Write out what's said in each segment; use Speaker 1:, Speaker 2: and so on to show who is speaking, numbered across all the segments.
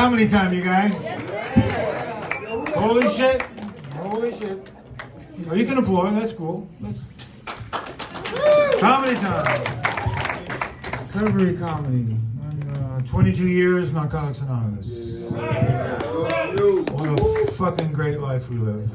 Speaker 1: Comedy time, you guys. Holy shit. Holy shit. Oh, you can applaud. That's cool. Comedy time. Recovery comedy. 22 years, Narcotics Anonymous. What a fucking great life we live.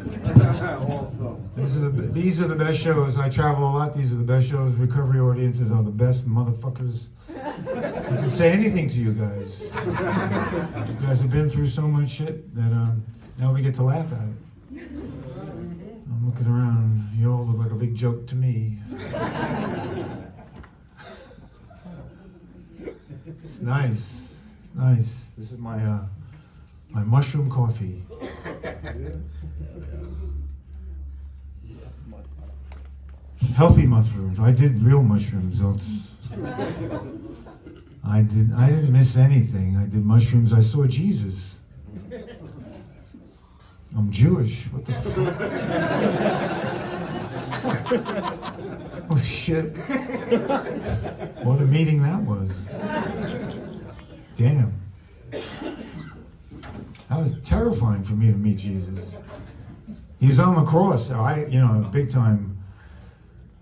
Speaker 1: These are the best shows. I travel a lot. These are the best shows. Recovery audiences are the best motherfuckers. You can say anything to you guys. You guys have been through so much shit that now we get to laugh at it. I'm looking around. You all look like a big joke to me. It's nice. It's nice. This is my my mushroom coffee. Healthy mushrooms. I did real mushrooms. I didn't miss anything. I did mushrooms. I saw Jesus. I'm Jewish. What the fuck? Oh shit. What a meeting that was. Damn. That was terrifying for me to meet Jesus. He was on the cross. Big time,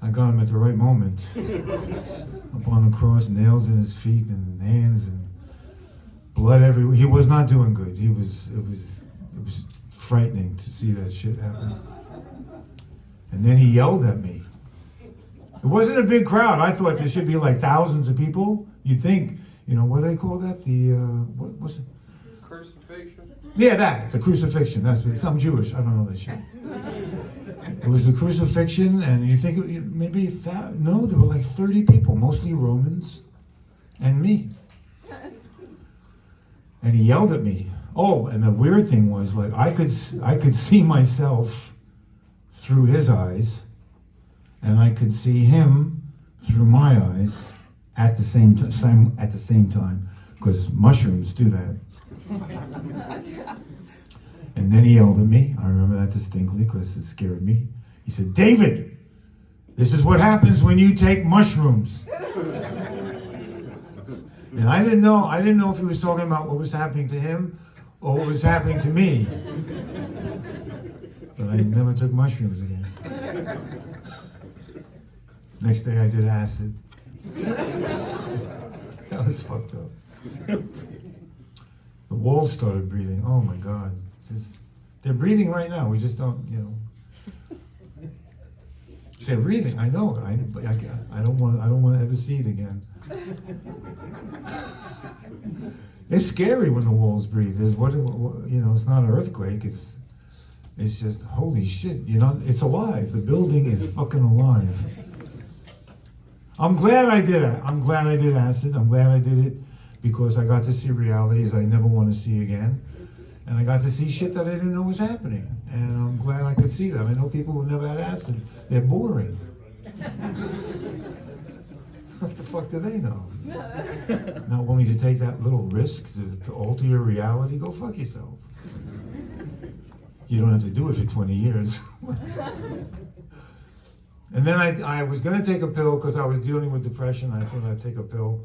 Speaker 1: I got him at the right moment. Up on the cross, nails in his feet and hands and blood everywhere. He was not doing good. It was frightening to see that shit happen. And then he yelled at me. It wasn't a big crowd. I thought there should be like thousands of people. You'd think, what do they call that? What was it?
Speaker 2: Crucifixion?
Speaker 1: Yeah, the crucifixion. That's what I'm Jewish. I don't know that shit. It was the crucifixion, and you think maybe no, there were like 30 people, mostly Romans, and me. And he yelled at me. Oh, and the weird thing was, like, I could see myself through his eyes, and I could see him through my eyes at the same time, because mushrooms do that. And then he yelled at me. I remember that distinctly because it scared me. He said, "David, this is what happens when you take mushrooms." And I didn't know if he was talking about what was happening to him or what was happening to me. But I never took mushrooms again. Next day I did acid. That was fucked up. The walls started breathing. Oh my God. They're breathing right now. We just don't, They're breathing. I know it. I don't want to ever see it again. It's scary when the walls breathe. It's not an earthquake. It's just holy shit. It's alive. The building is fucking alive. I'm glad I did it. I'm glad I did acid. I'm glad I did it because I got to see realities I never want to see again. And I got to see shit that I didn't know was happening. And I'm glad I could see that. I know people who've never had acid. They're boring. What the fuck do they know? Not willing to take that little risk to alter your reality? Go fuck yourself. You don't have to do it for 20 years. And then I was going to take a pill because I was dealing with depression. I thought I'd take a pill.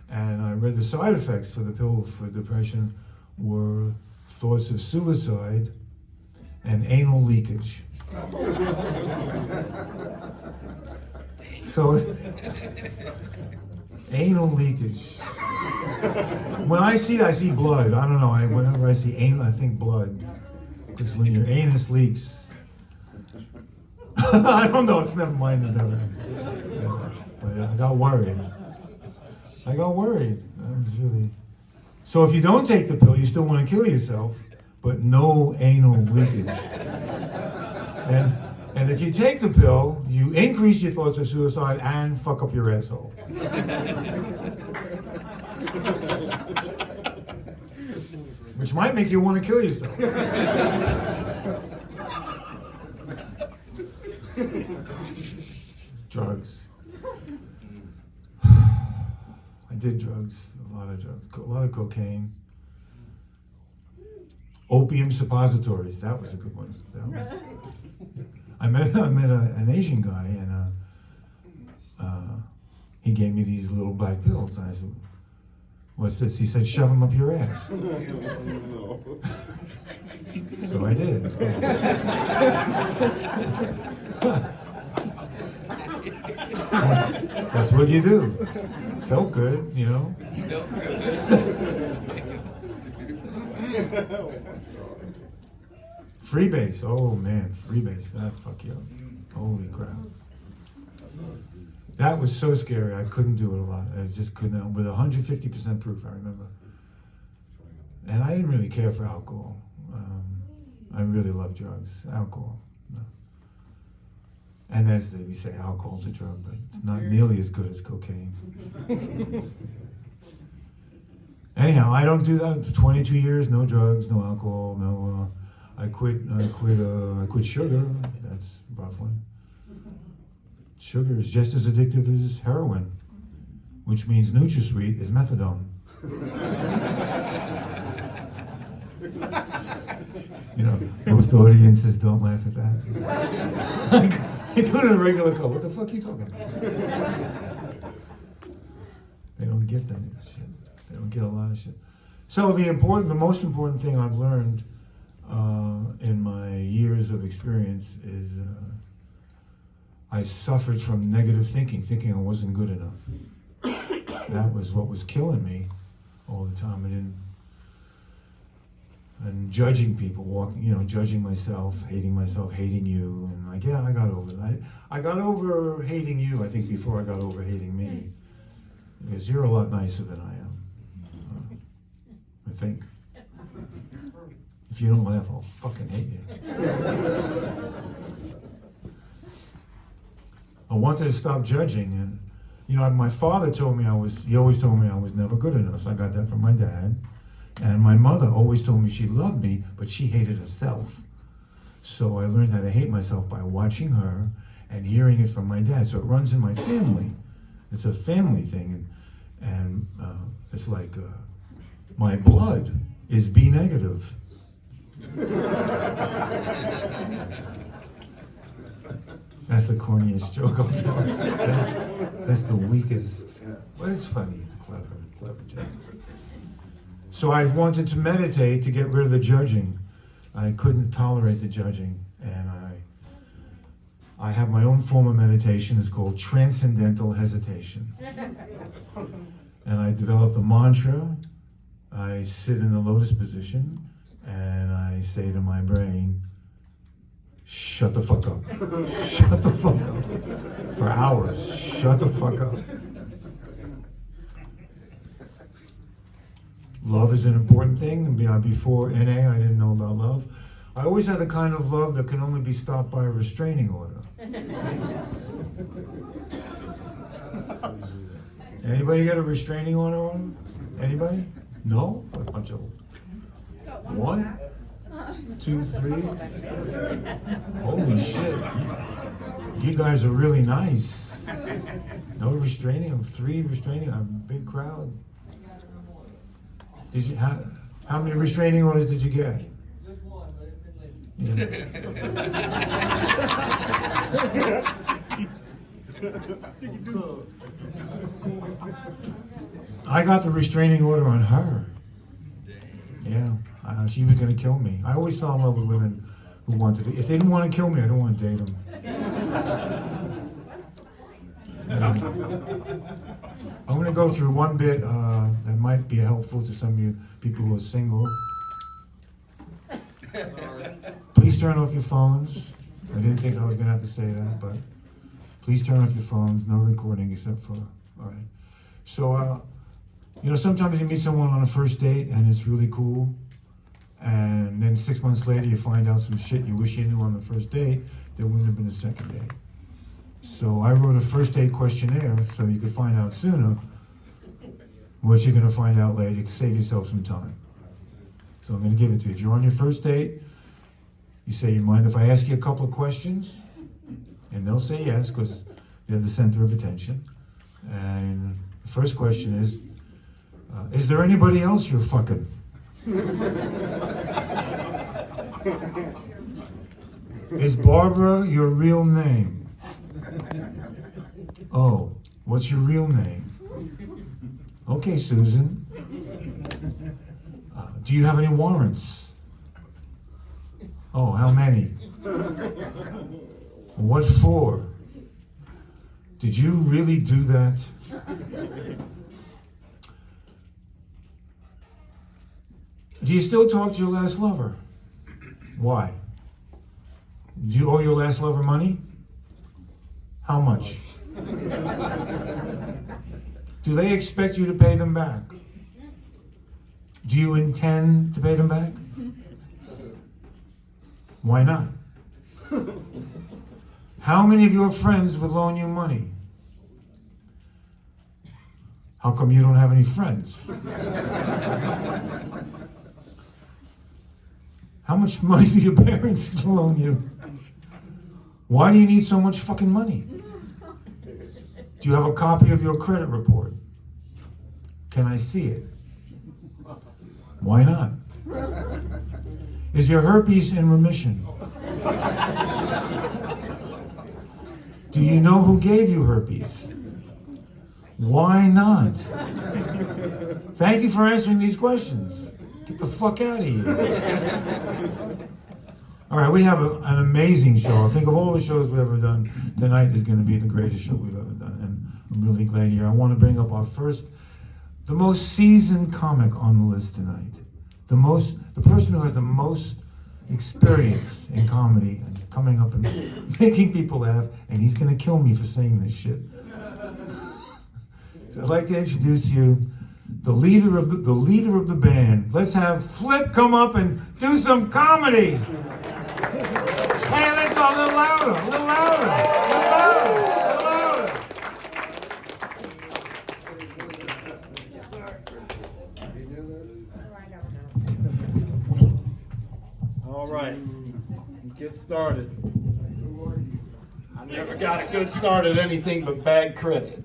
Speaker 1: And I read the side effects for the pill for depression were thoughts of suicide and anal leakage. So, anal leakage. When I see blood. I don't know. Whenever I see anal, I think blood. Because when your anus leaks, I don't know. It's never mind. But I got worried. I was really. So if you don't take the pill, you still want to kill yourself, but no anal leakage. And if you take the pill, you increase your thoughts of suicide and fuck up your asshole. Which might make you want to kill yourself. Drugs. I did drugs, a lot of drugs, a lot of cocaine. Opium suppositories, that was a good one. I met an Asian guy, and he gave me these little black pills, and I said, What's this? He said, shove them up your ass. So I did. That's what you do. Felt good, you know. Freebase. Oh man, freebase. That fuck you up. Holy crap. That was so scary. I couldn't do it a lot. I just couldn't. With 150% proof, I remember. And I didn't really care for alcohol. I really love drugs. Alcohol, no. And as we say, alcohol's a drug, but it's not nearly as good as cocaine. Anyhow, I don't do that. For 22 years, no drugs, no alcohol, no. I quit sugar. That's a rough one. Sugar is just as addictive as heroin, which means NutraSweet is methadone. You know, most audiences don't laugh at that. Like, you do it in a regular call. What the fuck are you talking about? They don't get that shit. They don't get a lot of shit. So the most important thing I've learned in my years of experience is I suffered from negative thinking I wasn't good enough. That was what was killing me all the time. And judging people, judging myself, hating you, and like, yeah, I got over it. I got over hating you, I think, before I got over hating me. Because you're a lot nicer than I am, I think. If you don't laugh, I'll fucking hate you. I wanted to stop judging, and my father told me he always told me I was never good enough, so I got that from my dad. And my mother always told me she loved me, but she hated herself. So I learned how to hate myself by watching her and hearing it from my dad. So it runs in my family. It's a family thing, and it's like my blood is B negative. That's the corniest joke I'll tell. That's the weakest. But it's funny. It's clever joke. So I wanted to meditate to get rid of the judging. I couldn't tolerate the judging, and I have my own form of meditation. It's called transcendental hesitation. And I developed a mantra. I sit in the lotus position, and I say to my brain, shut the fuck up. Shut the fuck up. For hours, shut the fuck up. Love is an important thing. Before NA, I didn't know about love. I always had the kind of love that can only be stopped by a restraining order. Anybody get a restraining order on them? Anybody? No? A bunch of 1, 2, 3. Holy shit. You guys are really nice. No restraining, 3 restraining, a big crowd. Did you how many restraining orders did you get?
Speaker 2: Just one, but it's been late.
Speaker 1: I got the restraining order on her. Yeah, she was going to kill me. I always fell in love with women who wanted to. If they didn't want to kill me, I don't want to date them. I'm going to go through one bit that might be helpful to some of you people who are single. Please turn off your phones. I didn't think I was going to have to say that, but please turn off your phones. No recording except for, all right. So, sometimes you meet someone on a first date and it's really cool. And then 6 months later you find out some shit you wish you knew on the first date. There wouldn't have been a second date. So I wrote a first date questionnaire so you could find out sooner what you're going to find out later. You can save yourself some time. So I'm going to give it to you. If you're on your first date, you say, you mind if I ask you a couple of questions? And they'll say yes, because they're the center of attention. And the first question is there anybody else you're fucking? Is Barbara your real name? Oh, what's your real name? Okay, Susan. Do you have any warrants? Oh, how many? What for? Did you really do that? Do you still talk to your last lover? Why? Do you owe your last lover money? How much? Do they expect you to pay them back? Do you intend to pay them back? Why not? How many of your friends would loan you money? How come you don't have any friends? How much money do your parents loan you? Why do you need so much fucking money? Do you have a copy of your credit report? Can I see it? Why not? Is your herpes in remission? Do you know who gave you herpes? Why not? Thank you for answering these questions. Get the fuck out of here. All right, we have an amazing show. I think of all the shows we've ever done, tonight is going to be the greatest show we've ever done, and I'm really glad you're here. I want to bring up the most seasoned comic on the list tonight. The person who has the most experience in comedy and coming up and making people laugh, and he's going to kill me for saying this shit. So I'd like to introduce you, the leader of the band. Let's have Flip come up and do some comedy. Hey, let's go a little louder, a little louder, a little louder, a little louder.
Speaker 3: All right, get started. I never got a good start at anything but bad credit.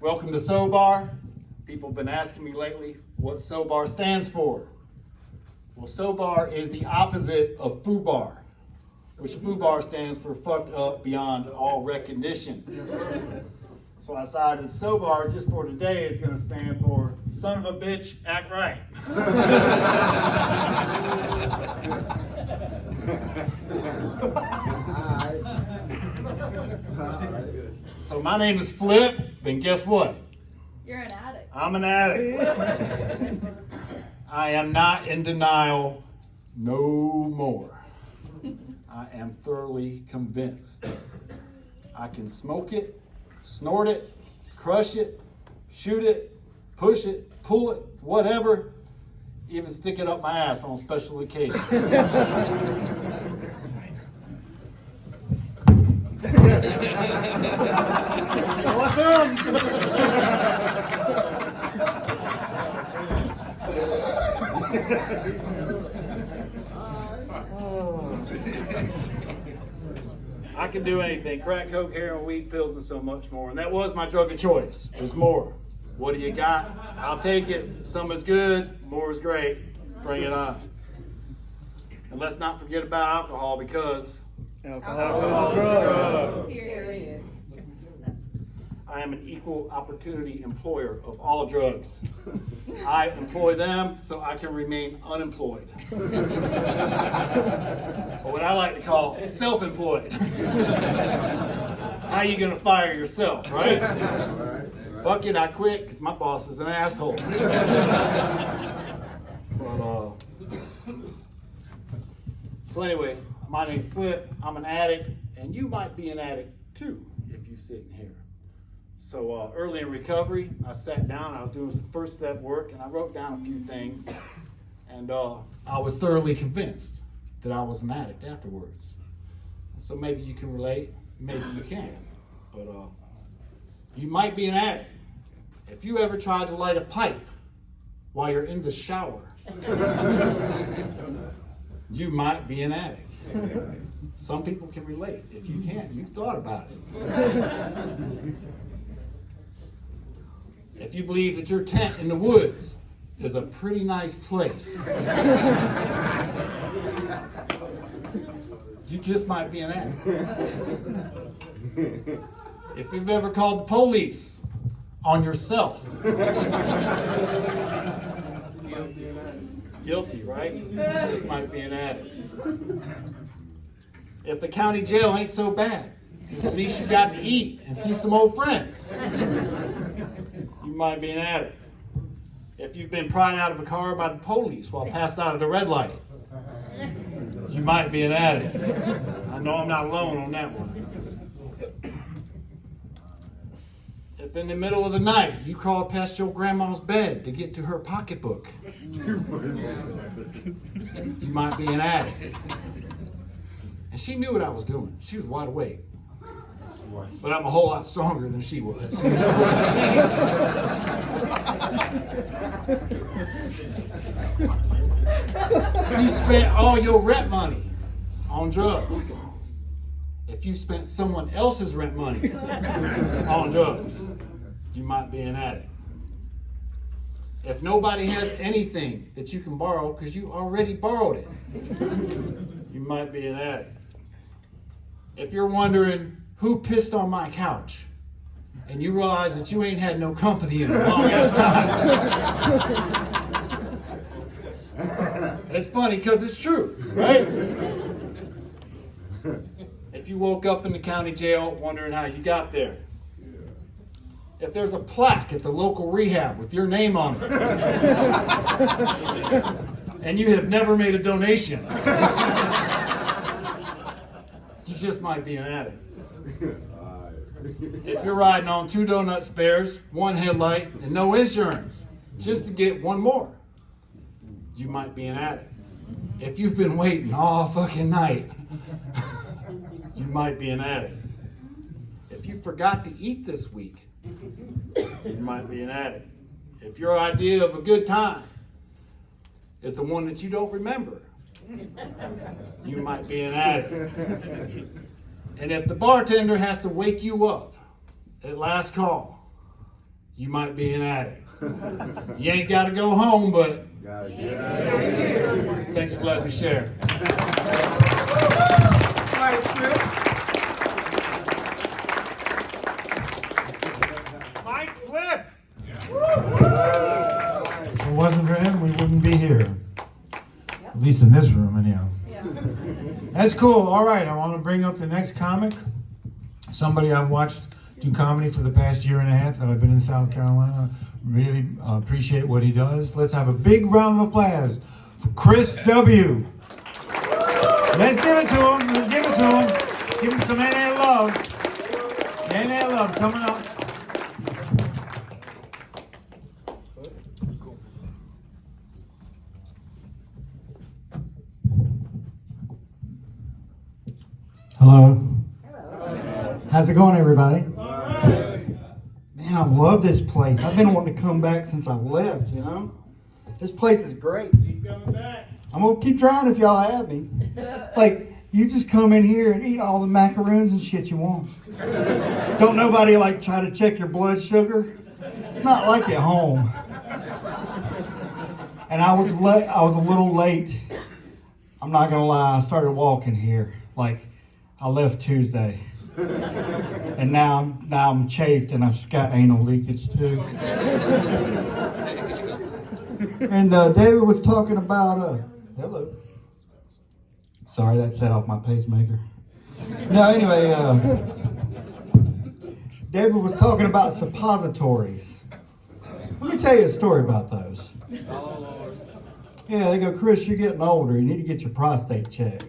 Speaker 3: Welcome to Sobar. People have been asking me lately what Sobar stands for. Well, Sobar is the opposite of FUBAR, which FUBAR stands for fucked up beyond all recognition. So I decided Sobar, just for today, is going to stand for son of a bitch, act right. So my name is Flip, and guess what?
Speaker 2: You're an addict.
Speaker 3: I'm an addict. I am not in denial no more. I am thoroughly convinced. I can smoke it, snort it, crush it, shoot it, push it, pull it, whatever, even stick it up my ass on special occasions. What's up? I can do anything. Crack, coke, heroin, weed, pills, and so much more. And that was my drug of choice. It was more. What do you got? I'll take it. Some is good. More is great. Bring it on. And let's not forget about alcohol, because alcohol is a drug.
Speaker 2: Period.
Speaker 3: I am an equal opportunity employer of all drugs. I employ them so I can remain unemployed. Or what I like to call self-employed. How are you gonna fire yourself, right? Fuck it, I quit because my boss is an asshole. So anyways, my name's Flip, I'm an addict, and you might be an addict too if you sit in here. So early in recovery, I sat down, I was doing some first step work, and I wrote down a few things, and I was thoroughly convinced that I was an addict afterwards. So maybe you can relate, maybe you can't, but you might be an addict. If you ever tried to light a pipe while you're in the shower, you might be an addict. Some people can relate. If you can't, you've thought about it. If you believe that your tent in the woods is a pretty nice place, you just might be an addict. If you've ever called the police on yourself, Guilty, right? Just might be an addict. If the county jail ain't so bad, because at least you got to eat and see some old friends, you might be an addict. If you've been pried out of a car by the police while passed out at a red light, you might be an addict. I know I'm not alone on that one. If in the middle of the night you crawl past your grandma's bed to get to her pocketbook, you might be an addict. And she knew what I was doing. She was wide awake. But I'm a whole lot stronger than she was. You spent all your rent money on drugs. If you spent someone else's rent money on drugs, you might be an addict. If nobody has anything that you can borrow because you already borrowed it, you might be an addict. If you're wondering who pissed on my couch and you realize that you ain't had no company in a long ass time, it's funny because it's true, right? If you woke up in the county jail wondering how you got there. If there's a plaque at the local rehab with your name on it, and you have never made a donation, you just might be an addict. If you're riding on 2 donut spares, 1 headlight, and no insurance, just to get 1 more, you might be an addict. If you've been waiting all fucking night, you might be an addict. If you forgot to eat this week, you might be an addict. If your idea of a good time is the one that you don't remember, you might be an addict. And if the bartender has to wake you up at last call, you might be an addict. You ain't got to go home, but thanks for letting me share.
Speaker 1: If it wasn't for him, we wouldn't be here. At least in this room, anyhow. That's cool. All right, I want to bring up the next comic. Somebody I've watched do comedy for the past 1.5 years that I've been in South Carolina. Really appreciate what he does. Let's have a big round of applause for Chris W. Let's give it to him. Let's give it to him. Give him some NA love. NA love coming up.
Speaker 4: Hello. How's it going, everybody? Man, I love this place. I've been wanting to come back since I left, you know? This place is great.
Speaker 3: Keep coming back.
Speaker 4: I'm going to keep trying if y'all have me. Like, you just come in here and eat all the macaroons and shit you want. Don't nobody, like, try to check your blood sugar. It's not like at home. And I was a little late. I'm not going to lie. I started walking here. Like, I left Tuesday. And now I'm chafed and I've got anal leakage too. And David was talking about, hello. Sorry, that set off my pacemaker. No, anyway, David was talking about suppositories. Let me tell you a story about those. Yeah, they go, Chris, you're getting older. You need to get your prostate checked.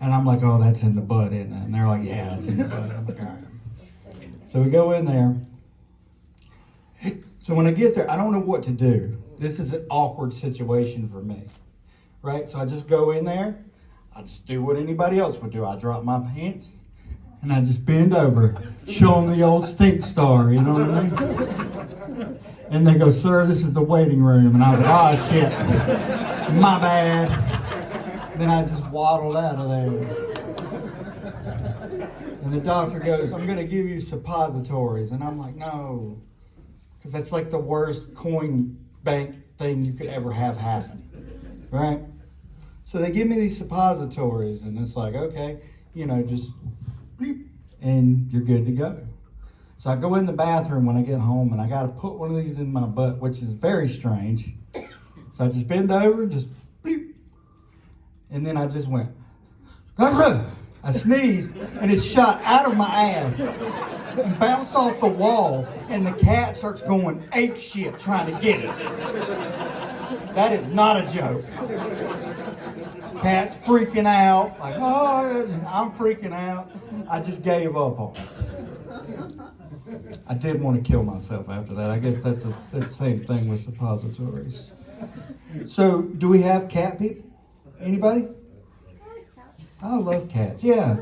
Speaker 4: And I'm like, oh, that's in the butt, isn't it? And they're like, yeah, that's in the butt. I'm like, all right. So we go in there. So when I get there, I don't know what to do. This is an awkward situation for me, right? So I just go in there. I just do what anybody else would do. I drop my pants, and I just bend over, show them the old stink star, you know what I mean? And they go, sir, this is the waiting room. And I was like, oh, shit, my bad. Then I just waddled out of there. And the doctor goes, I'm going to give you suppositories. And I'm like, no. Because that's like the worst coin bank thing you could ever have happen. Right? So they give me these suppositories. And it's like, okay, you know, just bleep, and you're good to go. So I go in the bathroom when I get home. And I got to put one of these in my butt, which is very strange. So I just bend over and just bleep. And then I just went, "Argh!" I sneezed and it shot out of my ass and bounced off the wall, and the cat starts going ape shit trying to get it. That is not a joke. Cat's freaking out, like, oh, I'm freaking out. I just gave up on it. I did want to kill myself after that. I guess that's the same thing with suppositories. So, do we have cat people? Anybody? I love cats, yeah.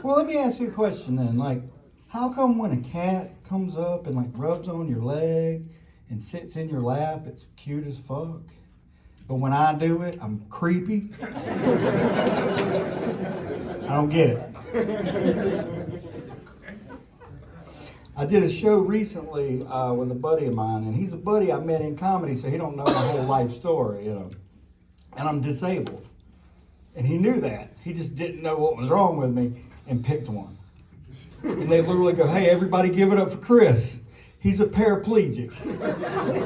Speaker 4: Well, let me ask you a question then. Like, how come when a cat comes up and like rubs on your leg and sits in your lap, it's cute as fuck? But when I do it, I'm creepy? I don't get it. I did a show recently with a buddy of mine, and he's a buddy I met in comedy, so he don't know my whole life story, you know. And I'm disabled. And he knew that. He just didn't know what was wrong with me and picked one. And they literally go, hey, everybody give it up for Chris. He's a paraplegic.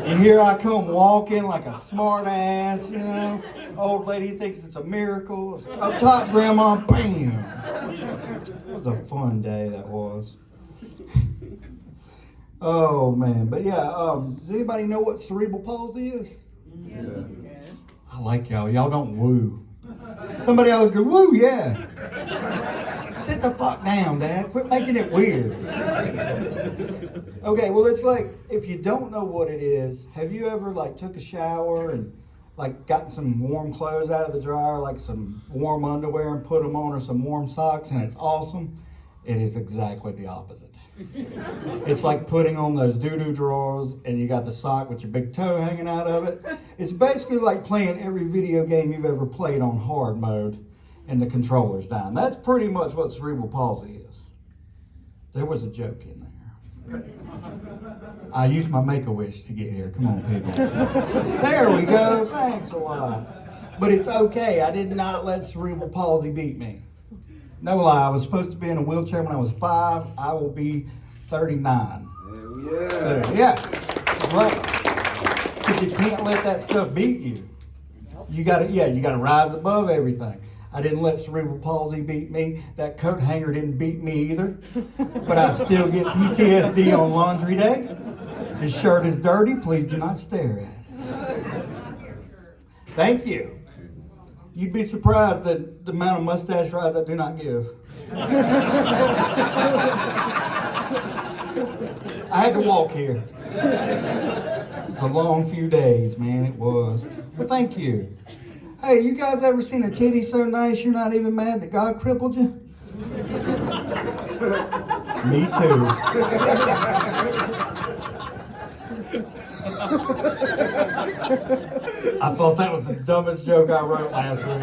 Speaker 4: And here I come walking like a smart ass, you know. Old lady thinks it's a miracle. Up top, Grandma, bam. It was a fun day, that was. Oh, man. But yeah, does anybody know what cerebral palsy is?
Speaker 2: Yeah.
Speaker 4: I like y'all. Y'all don't woo. Somebody always go, woo, yeah. Sit the fuck down, Dad. Quit making it weird. Okay, well, it's like, if you don't know what it is, have you ever, like, took a shower and, like, gotten some warm clothes out of the dryer, like some warm underwear and put them on, or some warm socks, and it's awesome? It is exactly the opposite. It's like putting on those doo-doo drawers and you got the sock with your big toe hanging out of it. It's basically like playing every video game you've ever played on hard mode and the controller's dying. That's pretty much what cerebral palsy is. There was a joke in there. I used my Make-A-Wish to get here. Come on, people. There we go. Thanks a lot. But it's okay. I did not let cerebral palsy beat me. No lie, I was supposed to be in a wheelchair when I was 5. I will be 39.
Speaker 5: Yeah.
Speaker 4: So, yeah, that's right. Because you can't let that stuff beat you. You gotta rise above everything. I didn't let cerebral palsy beat me. That coat hanger didn't beat me either. But I still get PTSD on laundry day. This shirt is dirty. Please do not stare at it. Thank you. You'd be surprised at the amount of mustache rides I do not give. I had to walk here. It's a long few days, man, it was. But thank you. Hey, you guys ever seen a titty so nice you're not even mad that God crippled you? Me too. I thought that was the dumbest joke I wrote last week,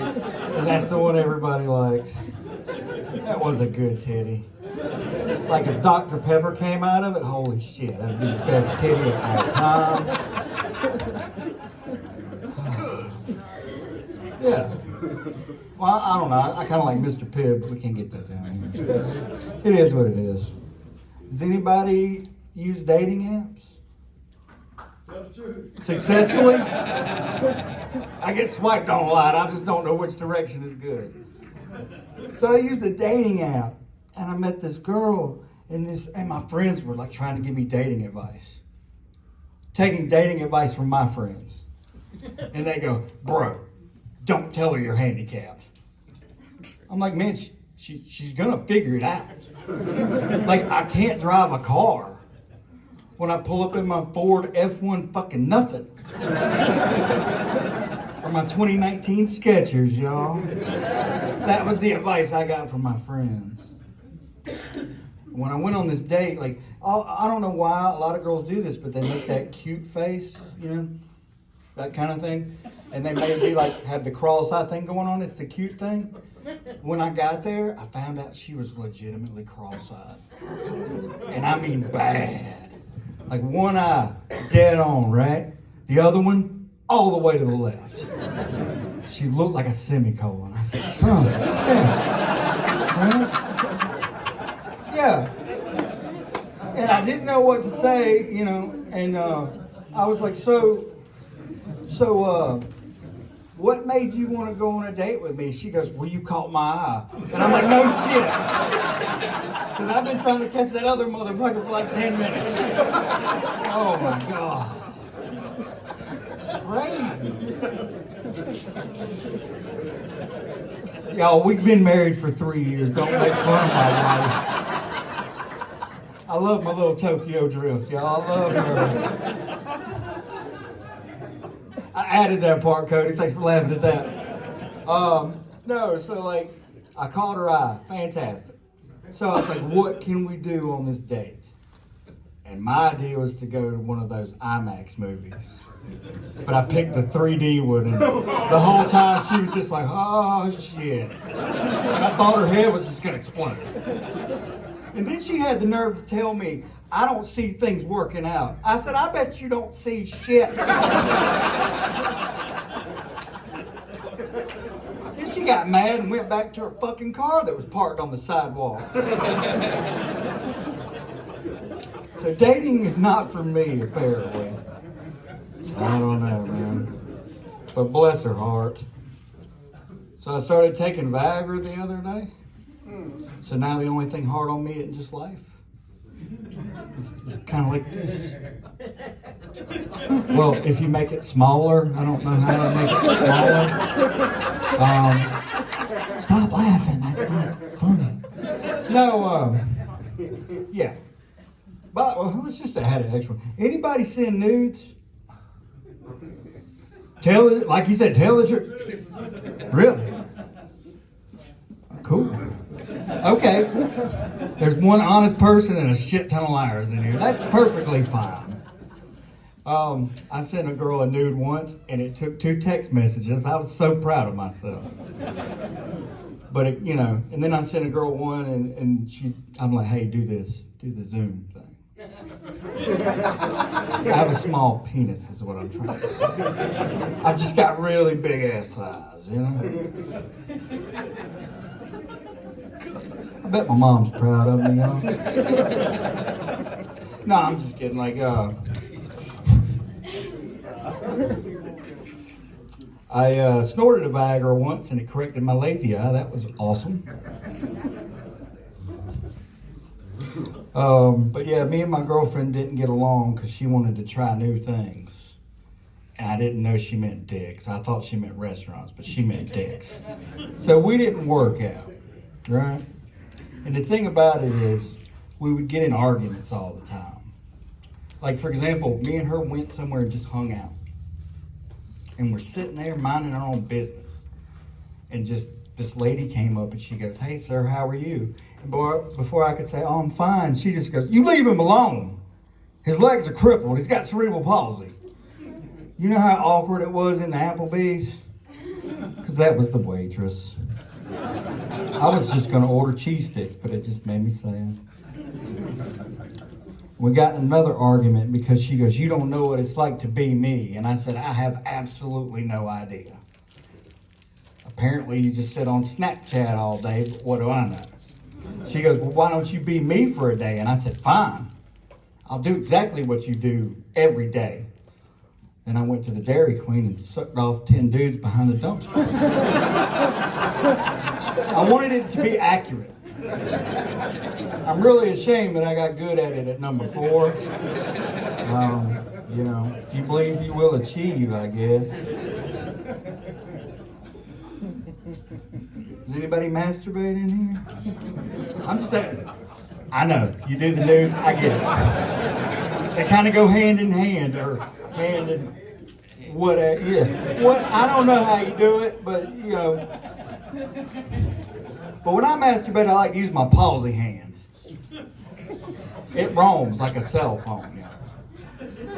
Speaker 4: and that's the one everybody likes. That was a good titty. Like if Dr. Pepper came out of it, holy shit, that'd be the best titty of all time. Yeah. Well, I don't know. I kind of like Mr. Pibb, but we can't get that down here. It is what it is. Does anybody use dating apps? Successfully? I get swiped on a lot. I just don't know which direction is good. So I used a dating app, and I met this girl, and my friends were like trying to give me dating advice. Taking dating advice from my friends. And they go, bro, don't tell her you're handicapped. I'm like, man, she's gonna figure it out. Like, I can't drive a car when I pull up in my Ford F1 fucking nothing. Or my 2019 Skechers, y'all. That was the advice I got from my friends. When I went on this date, like, I don't know why a lot of girls do this, but they make that cute face, you know, that kind of thing. And they maybe like have the cross-eyed thing going on. It's the cute thing. When I got there, I found out she was legitimately cross-eyed. And I mean bad. Like one eye, dead on, right? The other one, all the way to the left. She looked like a semicolon. I said, son, yes. Right? Yeah. And I didn't know what to say, you know, and I was like, so So, what made you want to go on a date with me? She goes, well, you caught my eye. And I'm like, no shit. Because I've been trying to catch that other motherfucker for like 10 minutes. Oh my God. It's crazy. Y'all, we've been married for 3 years. Don't make fun of my wife. I love my little Tokyo Drift, y'all. I love her. I added that part, Cody. Thanks for laughing at that. No, so like, I caught her eye. Fantastic. So I was like, what can we do on this date? And my idea was to go to one of those IMAX movies. But I picked the 3D one, and the whole time she was just like, oh shit. And I thought her head was just gonna explode. And then she had the nerve to tell me, I don't see things working out. I said, I bet you don't see shit. And she got mad and went back to her fucking car that was parked on the sidewalk. So dating is not for me, apparently. I don't know, man. But bless her heart. So I started taking Viagra the other day. So now the only thing hard on me isn't just life. It's kind of like this. Well, if you make it smaller, I don't know how to make it smaller. Stop laughing. That's not funny. No, yeah. But well, let's just add an extra one. Anybody send nudes? Tell it, like you said, tell the truth. Really? Cool. Okay. There's one honest person and a shit ton of liars in here. That's perfectly fine. I sent a girl a nude once, and it took 2 text messages. I was so proud of myself. But it, and then I sent a girl one, and I'm like, hey, do the Zoom thing. I have a small penis, is what I'm trying to say. I've just got really big ass thighs, I bet my mom's proud of me, y'all. No, I'm just kidding. Like, I snorted a Viagra once and it corrected my lazy eye. That was awesome. But yeah, me and my girlfriend didn't get along because she wanted to try new things. And I didn't know she meant dicks. I thought she meant restaurants, but she meant dicks. So we didn't work out, right? And the thing about it is, we would get in arguments all the time. Like, for example, me and her went somewhere and just hung out. And we're sitting there minding our own business. And just this lady came up and she goes, hey, sir, how are you? And before I could say, oh, I'm fine, she just goes, you leave him alone. His legs are crippled. He's got cerebral palsy. You know how awkward it was in the Applebee's? Because that was the waitress. I was just going to order cheese sticks, but it just made me sad. We got in another argument because she goes, you don't know what it's like to be me. And I said, I have absolutely no idea. Apparently you just sit on Snapchat all day, but what do I know? She goes, well, why don't you be me for a day? And I said, fine. I'll do exactly what you do every day. Then I went to the Dairy Queen and sucked off 10 dudes behind the dumpster. I wanted it to be accurate. I'm really ashamed that I got good at it at number 4. If you believe you will achieve, I guess. Does anybody masturbate in here? I'm just saying. I know, you do the nudes, I get it. They kind of go hand in hand, or hand in whatever, yeah. I don't know how you do it, but, But when I masturbate, I like to use my palsy hand. It roams like a cell phone,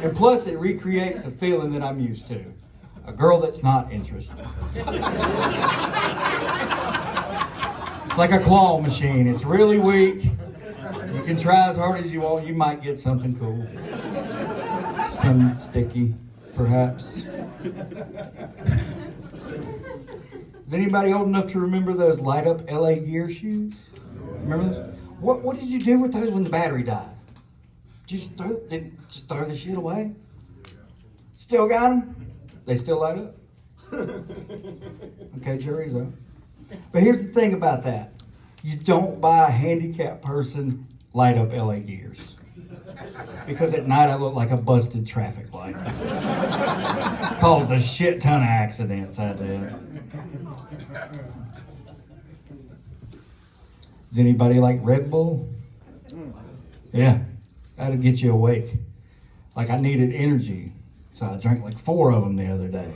Speaker 4: And plus, it recreates a feeling that I'm used to. A girl that's not interested. It's like a claw machine. It's really weak. You can try as hard as you want. You might get something cool. Some sticky, perhaps. Is anybody old enough to remember those light-up LA Gear shoes? Remember those? What did you do with those when the battery died? Did you just throw the shit away? Still got them? They still light up? Okay, jury's up. But here's the thing about that. You don't buy a handicapped person light up LA gears. Because at night I look like a busted traffic light. Caused a shit ton of accidents, I did. Does anybody like Red Bull? Yeah, that'll get you awake. Like I needed energy, so I drank like 4 of them the other day.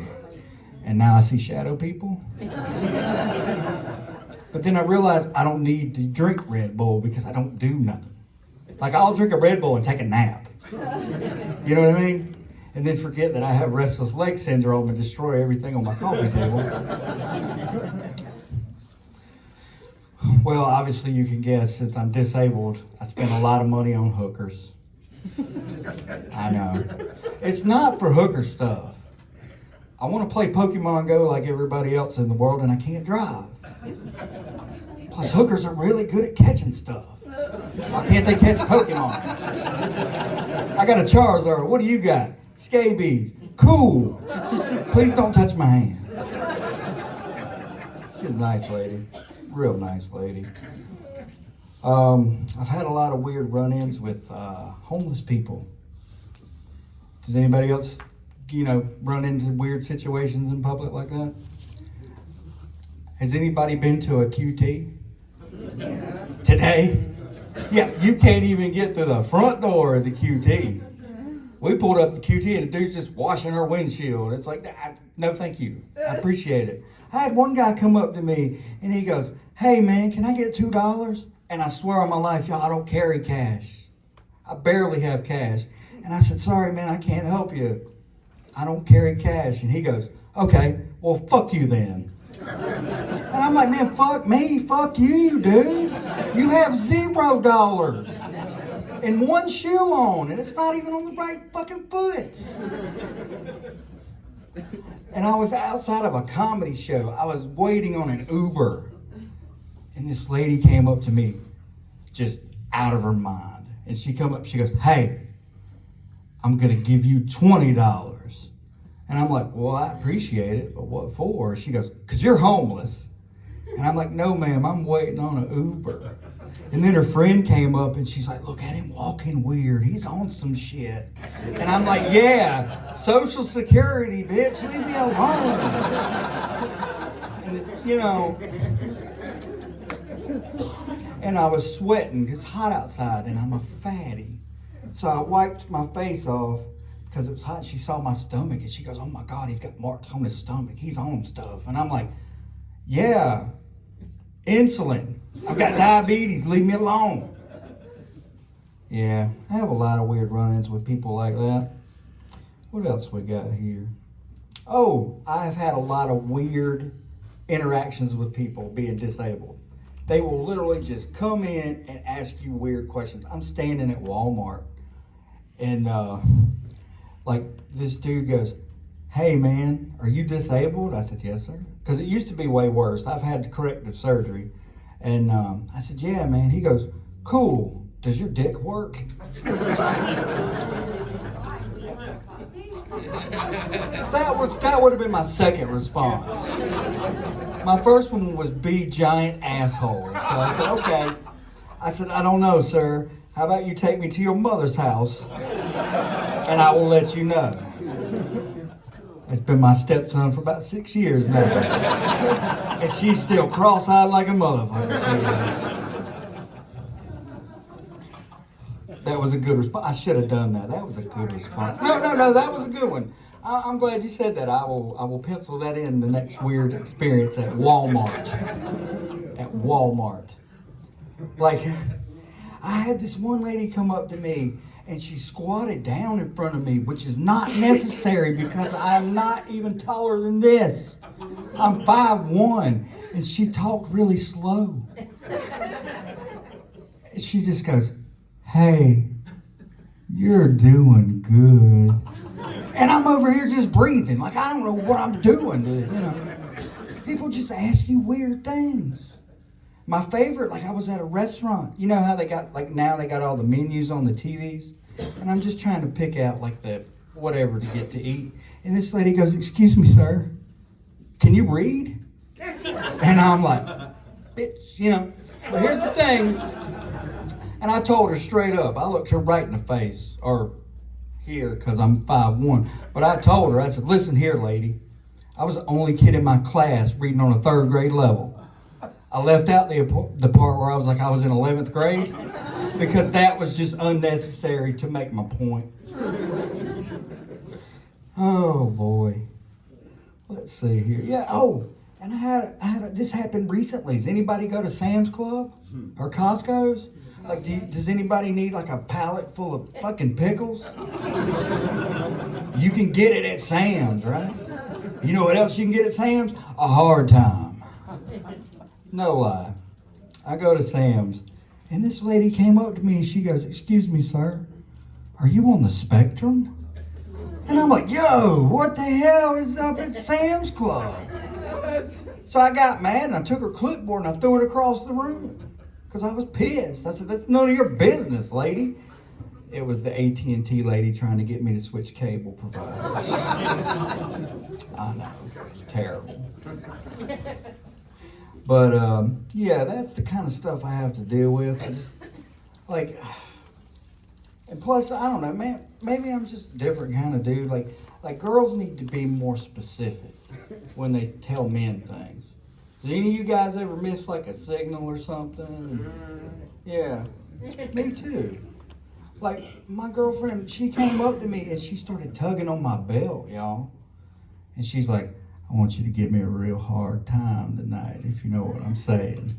Speaker 4: And now I see shadow people. But then I realized I don't need to drink Red Bull because I don't do nothing. Like I'll drink a Red Bull and take a nap. You know what I mean? And then forget that I have restless leg syndrome and destroy everything on my coffee table. Well, obviously you can guess, since I'm disabled, I spend a lot of money on hookers. I know. It's not for hooker stuff. I want to play Pokemon Go like everybody else in the world, and I can't drive. Plus, hookers are really good at catching stuff. Why can't they catch Pokemon? I got a Charizard. What do you got? Scabies. Cool. Please don't touch my hand. She's a nice lady. Real nice lady. I've had a lot of weird run-ins with homeless people. Does anybody else, run into weird situations in public like that? Has anybody been to a QT? Today? Yeah, you can't even get to the front door of the QT. We pulled up the QT and the dude's just washing our windshield. It's like, no thank you. I appreciate it. I had one guy come up to me and he goes, "Hey man, can I get $2? And I swear on my life, y'all, I don't carry cash. I barely have cash. And I said, "Sorry man, I can't help you. I don't carry cash." And he goes, "Okay, well fuck you then." And I'm like, "Man, fuck me, fuck you, dude. You have $0 and one shoe on, and it's not even on the right fucking foot." And I was outside of a comedy show. I was waiting on an Uber, and this lady came up to me, just out of her mind. And she come up, she goes, "Hey, I'm gonna give you $20. And I'm like, "Well, I appreciate it, but what for?" She goes, "'Cause you're homeless." And I'm like, "No, ma'am, I'm waiting on an Uber." And then her friend came up and she's like, "Look at him walking weird. He's on some shit." And I'm like, "Yeah, Social Security, bitch. Leave me alone." And it's, and I was sweating. It's hot outside and I'm a fatty. So I wiped my face off because it was hot. She saw my stomach and she goes, "Oh my God, he's got marks on his stomach. He's on stuff." And I'm like, "Yeah, insulin. I've got diabetes. Leave me alone." Yeah, I have a lot of weird run-ins with people like that. What else we got here? Oh, I've had a lot of weird interactions with people being disabled. They will literally just come in and ask you weird questions. I'm standing at Walmart and like this dude goes, "Hey man, are you disabled?" I said, "Yes, sir." Because it used to be way worse. I've had corrective surgery. And I said, "Yeah, man." He goes, "Cool. Does your dick work?" That would have been my second response. My first one was "be giant asshole." So I said, "Okay." I said, "I don't know, sir. How about you take me to your mother's house and I will let you know." It's been my stepson for about 6 years now. And she's still cross-eyed like a motherfucker. That was a good response. I should have done that. That was a good response. No, that was a good one. I'm glad you said that. I will pencil that in the next weird experience at Walmart. At Walmart. Like, I had this one lady come up to me and she squatted down in front of me, which is not necessary because I'm not even taller than this. I'm 5'1", and she talked really slow. And she just goes, "Hey, you're doing good." And I'm over here just breathing, like I don't know what I'm doing. People just ask you weird things. My favorite, like I was at a restaurant. You know how they got, like now they got all the menus on the TVs? And I'm just trying to pick out like the whatever to get to eat. And this lady goes, "Excuse me, sir, can you read?" And I'm like, "Bitch, you know." But here's the thing. And I told her straight up. I looked her right in the face, or here, because I'm 5'1". But I told her, I said, "Listen here, lady. I was the only kid in my class reading on a 3rd grade level. I left out the part where I was like I was in 11th grade because that was just unnecessary to make my point." Oh boy. Let's see here. Yeah. Oh, and I had this happened recently. Does anybody go to Sam's Club or Costco's? Like, does anybody need like a pallet full of fucking pickles? You can get it at Sam's, right? You know what else you can get at Sam's? A hard time. No lie. I go to Sam's, and this lady came up to me and she goes, "Excuse me, sir, are you on the spectrum?" And I'm like, "Yo, what the hell is up at Sam's Club?" So I got mad and I took her clipboard and I threw it across the room because I was pissed. I said, "That's none of your business, lady." It was the AT&T lady trying to get me to switch cable providers. I know, it's terrible. But yeah, that's the kind of stuff I have to deal with. I just, like, and plus, I don't know, man, maybe I'm just a different kind of dude. Like girls need to be more specific when they tell men things. Did any of you guys ever miss like a signal or something? Yeah, me too. Like, my girlfriend, she came up to me and she started tugging on my belt, y'all. And she's like, "I want you to give me a real hard time tonight, if you know what I'm saying."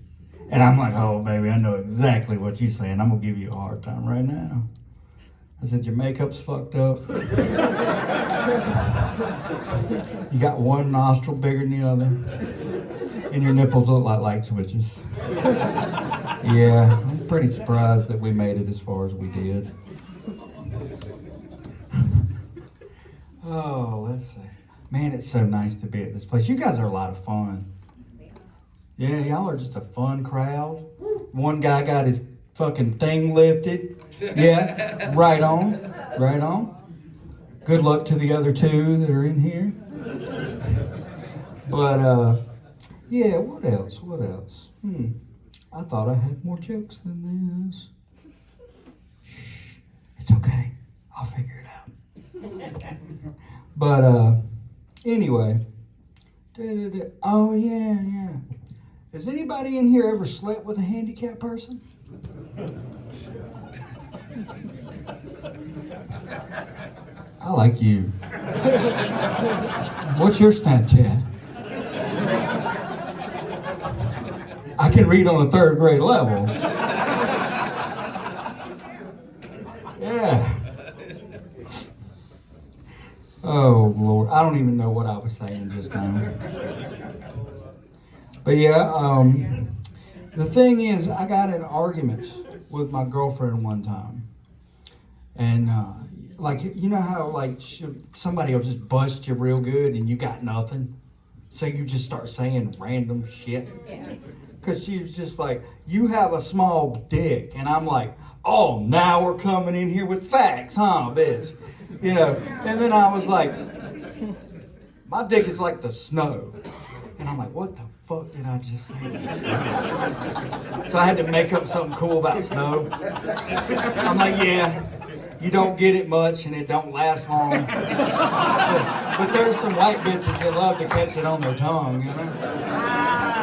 Speaker 4: And I'm like, "Oh, baby, I know exactly what you're saying. I'm going to give you a hard time right now." I said, "Your makeup's fucked up. You got one nostril bigger than the other. And your nipples look like light switches." Yeah, I'm pretty surprised that we made it as far as we did. Oh, let's see. Man, it's so nice to be at this place. You guys are a lot of fun. Yeah, y'all are just a fun crowd. One guy got his fucking thing lifted. Yeah, right on, right on. Good luck to the other two that are in here. But, yeah, what else? I thought I had more jokes than this. Shh, it's okay. I'll figure it out. But, anyway. Oh, yeah. Has anybody in here ever slept with a handicapped person? I like you. What's your Snapchat? I can read on a 3rd grade level. Yeah. Oh, Lord. I don't even know what I was saying just now. But yeah, the thing is, I got in arguments with my girlfriend one time. And, like, you know how, like, somebody will just bust you real good and you got nothing? So you just start saying random shit?
Speaker 2: Yeah.
Speaker 4: Because she was just like, "You have a small dick." And I'm like, "Oh, now we're coming in here with facts, huh, bitch?" You know, and then I was like, "My dick is like the snow." And I'm like, "What the fuck did I just say?" So I had to make up something cool about snow. I'm like, "Yeah, you don't get it much and it don't last long. But there's some white bitches that love to catch it on their tongue, you know?"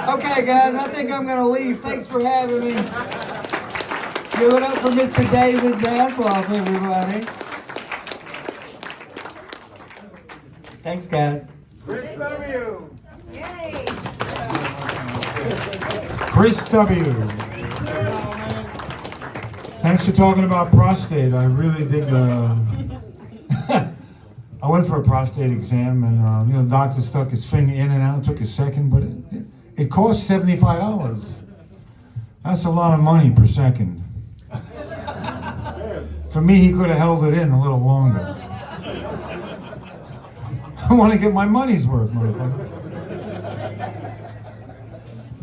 Speaker 4: Okay, guys, I think I'm going to leave. Thanks for having me. Give it up for Mr. David Zasloff, everybody. Thanks, guys.
Speaker 3: Chris W.
Speaker 2: Yay.
Speaker 1: Chris W. Thanks for talking about prostate. I really dig. I went for a prostate exam, and the doctor stuck his finger in and out. Took a second, but it cost $75. That's a lot of money per second. For me, he could have held it in a little longer. I want to get my money's worth, motherfucker.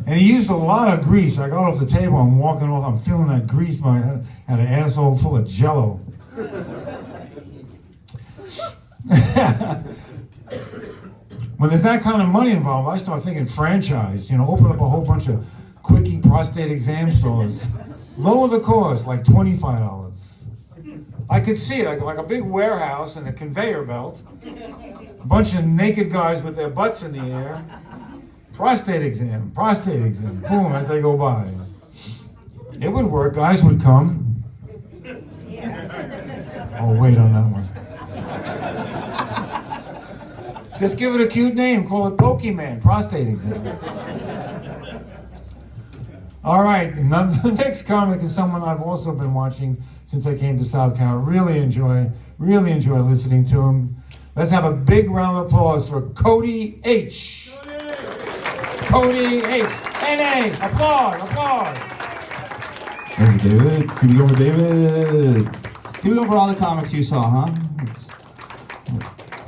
Speaker 1: And he used a lot of grease. I got off the table, I'm walking off, I'm feeling that grease. I had an asshole full of Jello. When there's that kind of money involved, I start thinking franchise, open up a whole bunch of quickie prostate exam stores. Lower the cost, like $25. I could see it, like a big warehouse and a conveyor belt. A bunch of naked guys with their butts in the air. Prostate exam, boom, as they go by. It would work, guys would come. Oh, wait on that one. Just give it a cute name, call it Pokemon, prostate exam. All right, the next comic is someone I've also been watching since I came to South Carolina. Really enjoy listening to him. Let's have a big round of applause for Cody H. Cody H. N.A. Applause.
Speaker 5: Thank you, David. Keep it going for David. Keep it going for all the comics you saw, huh? It's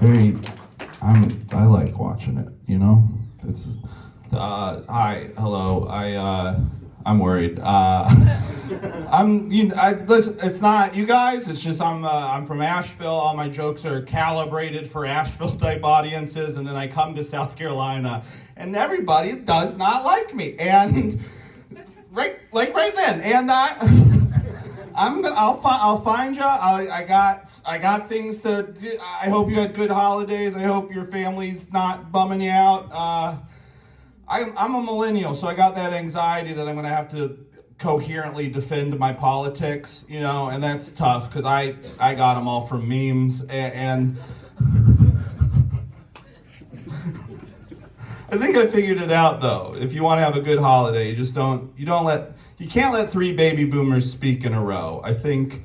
Speaker 5: very, I like watching it, It's, hi, hello, I'm worried. Listen, it's not you guys, it's just I'm from Asheville. All my jokes are calibrated for Asheville type audiences, and then I come to South Carolina and everybody does not like me. And right then, and I'll find you. I got things to do. I hope you had good holidays. I hope your family's not bumming you out. I'm a millennial, so I got that anxiety that I'm going to have to coherently defend my politics, and that's tough because I got them all from memes and I think I figured it out though. If you want to have a good holiday, you can't let 3 baby boomers speak in a row. I think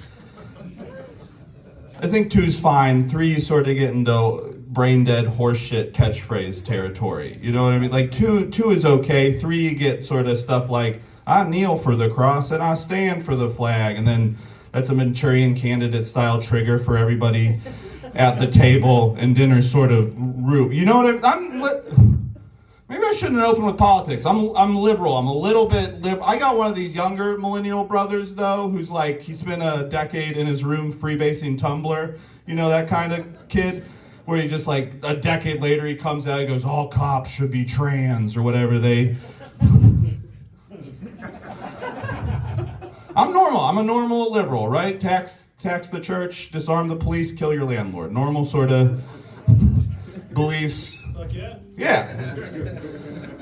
Speaker 5: 2's fine. 3 you sort of get into brain dead horseshit catchphrase territory. You know what I mean? Like 2 is okay. 3 you get sort of stuff like I kneel for the cross and I stand for the flag, and then that's a Manchurian Candidate style trigger for everybody at the table, and dinner's sort of root. You know what maybe I shouldn't open with politics. I'm liberal. I'm a little bit liberal. I got one of these younger millennial brothers though, who's like he spent a decade in his room freebasing Tumblr. That kind of kid. Where he just like a decade later he comes out, he goes, all cops should be trans or whatever they. I'm normal. I'm a normal liberal, right? Tax the church, disarm the police, kill your landlord. Normal sort of beliefs. Yeah.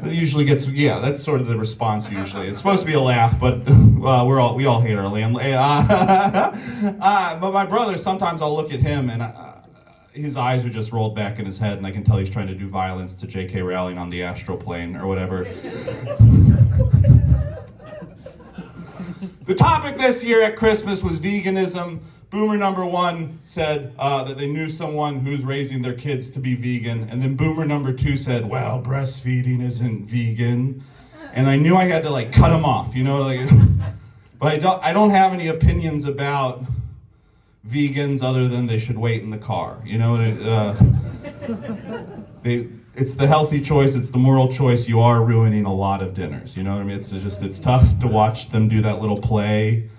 Speaker 5: It usually gets, that's sort of the response usually. It's supposed to be a laugh, but we all hate our landlord. But my brother, sometimes I'll look at him and his eyes are just rolled back in his head, and I can tell he's trying to do violence to J.K. Rowling on the astral plane or whatever. The topic this year at Christmas was veganism. Boomer number 1 said that they knew someone who's raising their kids to be vegan, and then boomer number 2 said, well, breastfeeding isn't vegan. And I knew I had to cut him off, but I don't have any opinions about vegans other than they should wait in the car. It's the healthy choice, it's the moral choice. You are ruining a lot of dinners, you know what I mean? It's tough to watch them do that little play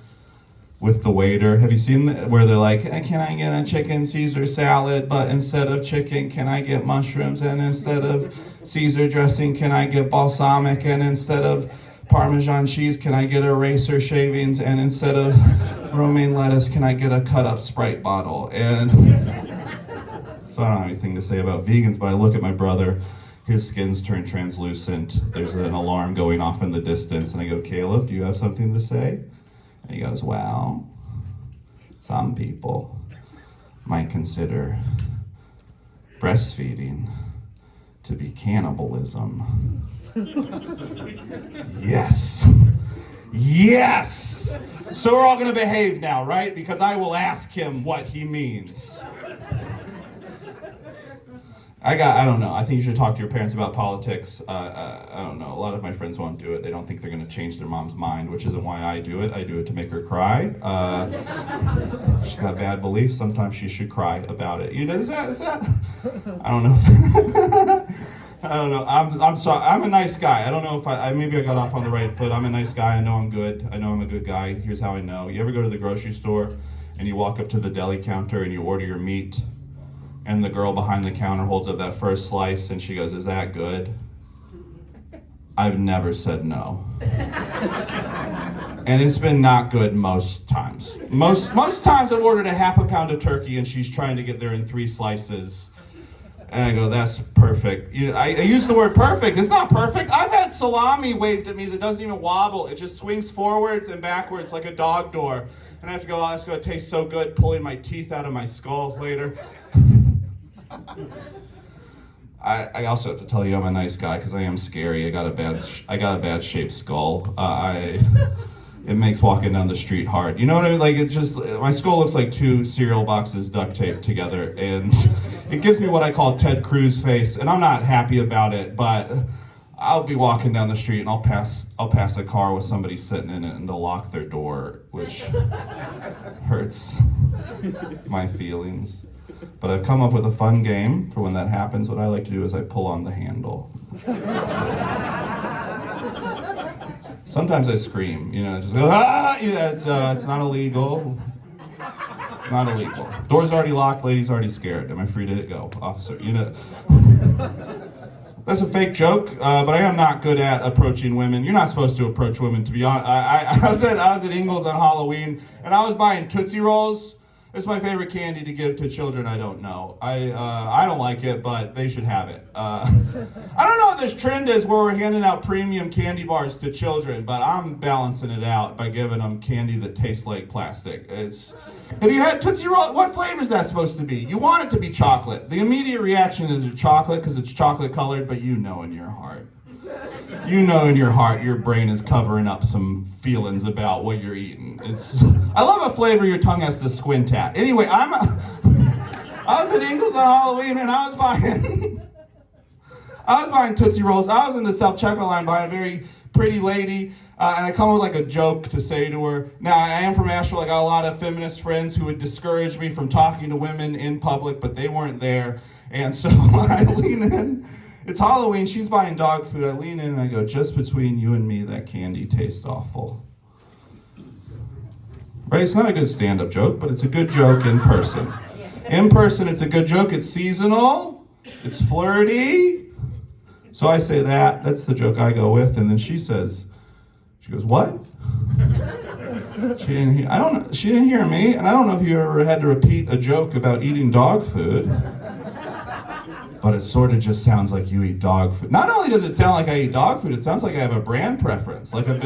Speaker 5: with the waiter. Have you seen where they're like, can I get a chicken Caesar salad, but instead of chicken, can I get mushrooms, and instead of Caesar dressing, can I get balsamic, and instead of Parmesan cheese, can I get eraser shavings, and instead of romaine lettuce, can I get a cut up Sprite bottle? And so I don't have anything to say about vegans, but I look at my brother, his skin's turned translucent, there's an alarm going off in the distance, and I go, Caleb, do you have something to say? And he goes, well, some people might consider breastfeeding to be cannibalism. Yes. So we're all gonna behave now, right? Because I will ask him what he means. I don't know. I think you should talk to your parents about politics. I don't know. A lot of my friends won't do it. They don't think they're going to change their mom's mind, which isn't why I do it. I do it to make her cry. She's got bad beliefs. Sometimes she should cry about it. Is that? I don't know. I don't know. I'm sorry. I'm a nice guy. I don't know if maybe I got off on the right foot. I'm a nice guy. I know I'm good. I know I'm a good guy. Here's how I know. You ever go to the grocery store and you walk up to the deli counter and you order your meat? And the girl behind the counter holds up that first slice and she goes, "Is that good?" I've never said no. And it's been not good most times. Most times I've ordered a half a pound of turkey and she's trying to get there in 3 slices. And I go, "That's perfect." I use the word perfect. It's not perfect. I've had salami waved at me that doesn't even wobble. It just swings forwards and backwards like a dog door. And I have to go, "Oh, that's going to taste so good," pulling my teeth out of my skull later. I also have to tell you I'm a nice guy because I am scary. I got a bad shaped skull. It makes walking down the street hard. You know what I mean? Like, it just, my skull looks like 2 cereal boxes duct taped together, and it gives me what I call Ted Cruz face, and I'm not happy about it, but I'll be walking down the street and I'll pass a car with somebody sitting in it and they'll lock their door, which hurts my feelings. But I've come up with a fun game for when that happens. What I like to do is I pull on the handle. Sometimes I scream, just go, "Ah!" It's not illegal. It's not illegal. Door's already locked, lady's already scared. Am I free to go, officer? That's a fake joke, but I am not good at approaching women. You're not supposed to approach women, to be honest. I was at Ingles on Halloween, and I was buying Tootsie Rolls. It's my favorite candy to give to children I don't know. I don't like it, but they should have it. I don't know what this trend is where we're handing out premium candy bars to children, but I'm balancing it out by giving them candy that tastes like plastic. Have you had Tootsie Roll? What flavor is that supposed to be? You want it to be chocolate. The immediate reaction is chocolate because it's chocolate colored, but you know in your heart. You know in your heart your brain is covering up some feelings about what you're eating. I love a flavor your tongue has to squint at. Anyway, I was at Ingles on Halloween and I was buying Tootsie Rolls. I was in the self-checkout line buying a very pretty lady, and I come up with like a joke to say to her. Now, I am from Asheville. I got a lot of feminist friends who would discourage me from talking to women in public, but they weren't there. And so I lean in. It's Halloween, she's buying dog food. I lean in and I go, "Just between you and me, that candy tastes awful." Right? It's not a good stand-up joke, but it's a good joke in person. In person, it's a good joke. It's seasonal. It's flirty. So I say that. That's the joke I go with. And then she goes, "What?" She didn't hear me. And I don't know if you ever had to repeat a joke about eating dog food. But it sort of just sounds like you eat dog food. Not only does it sound like I eat dog food, it sounds like I have a brand preference. Like I've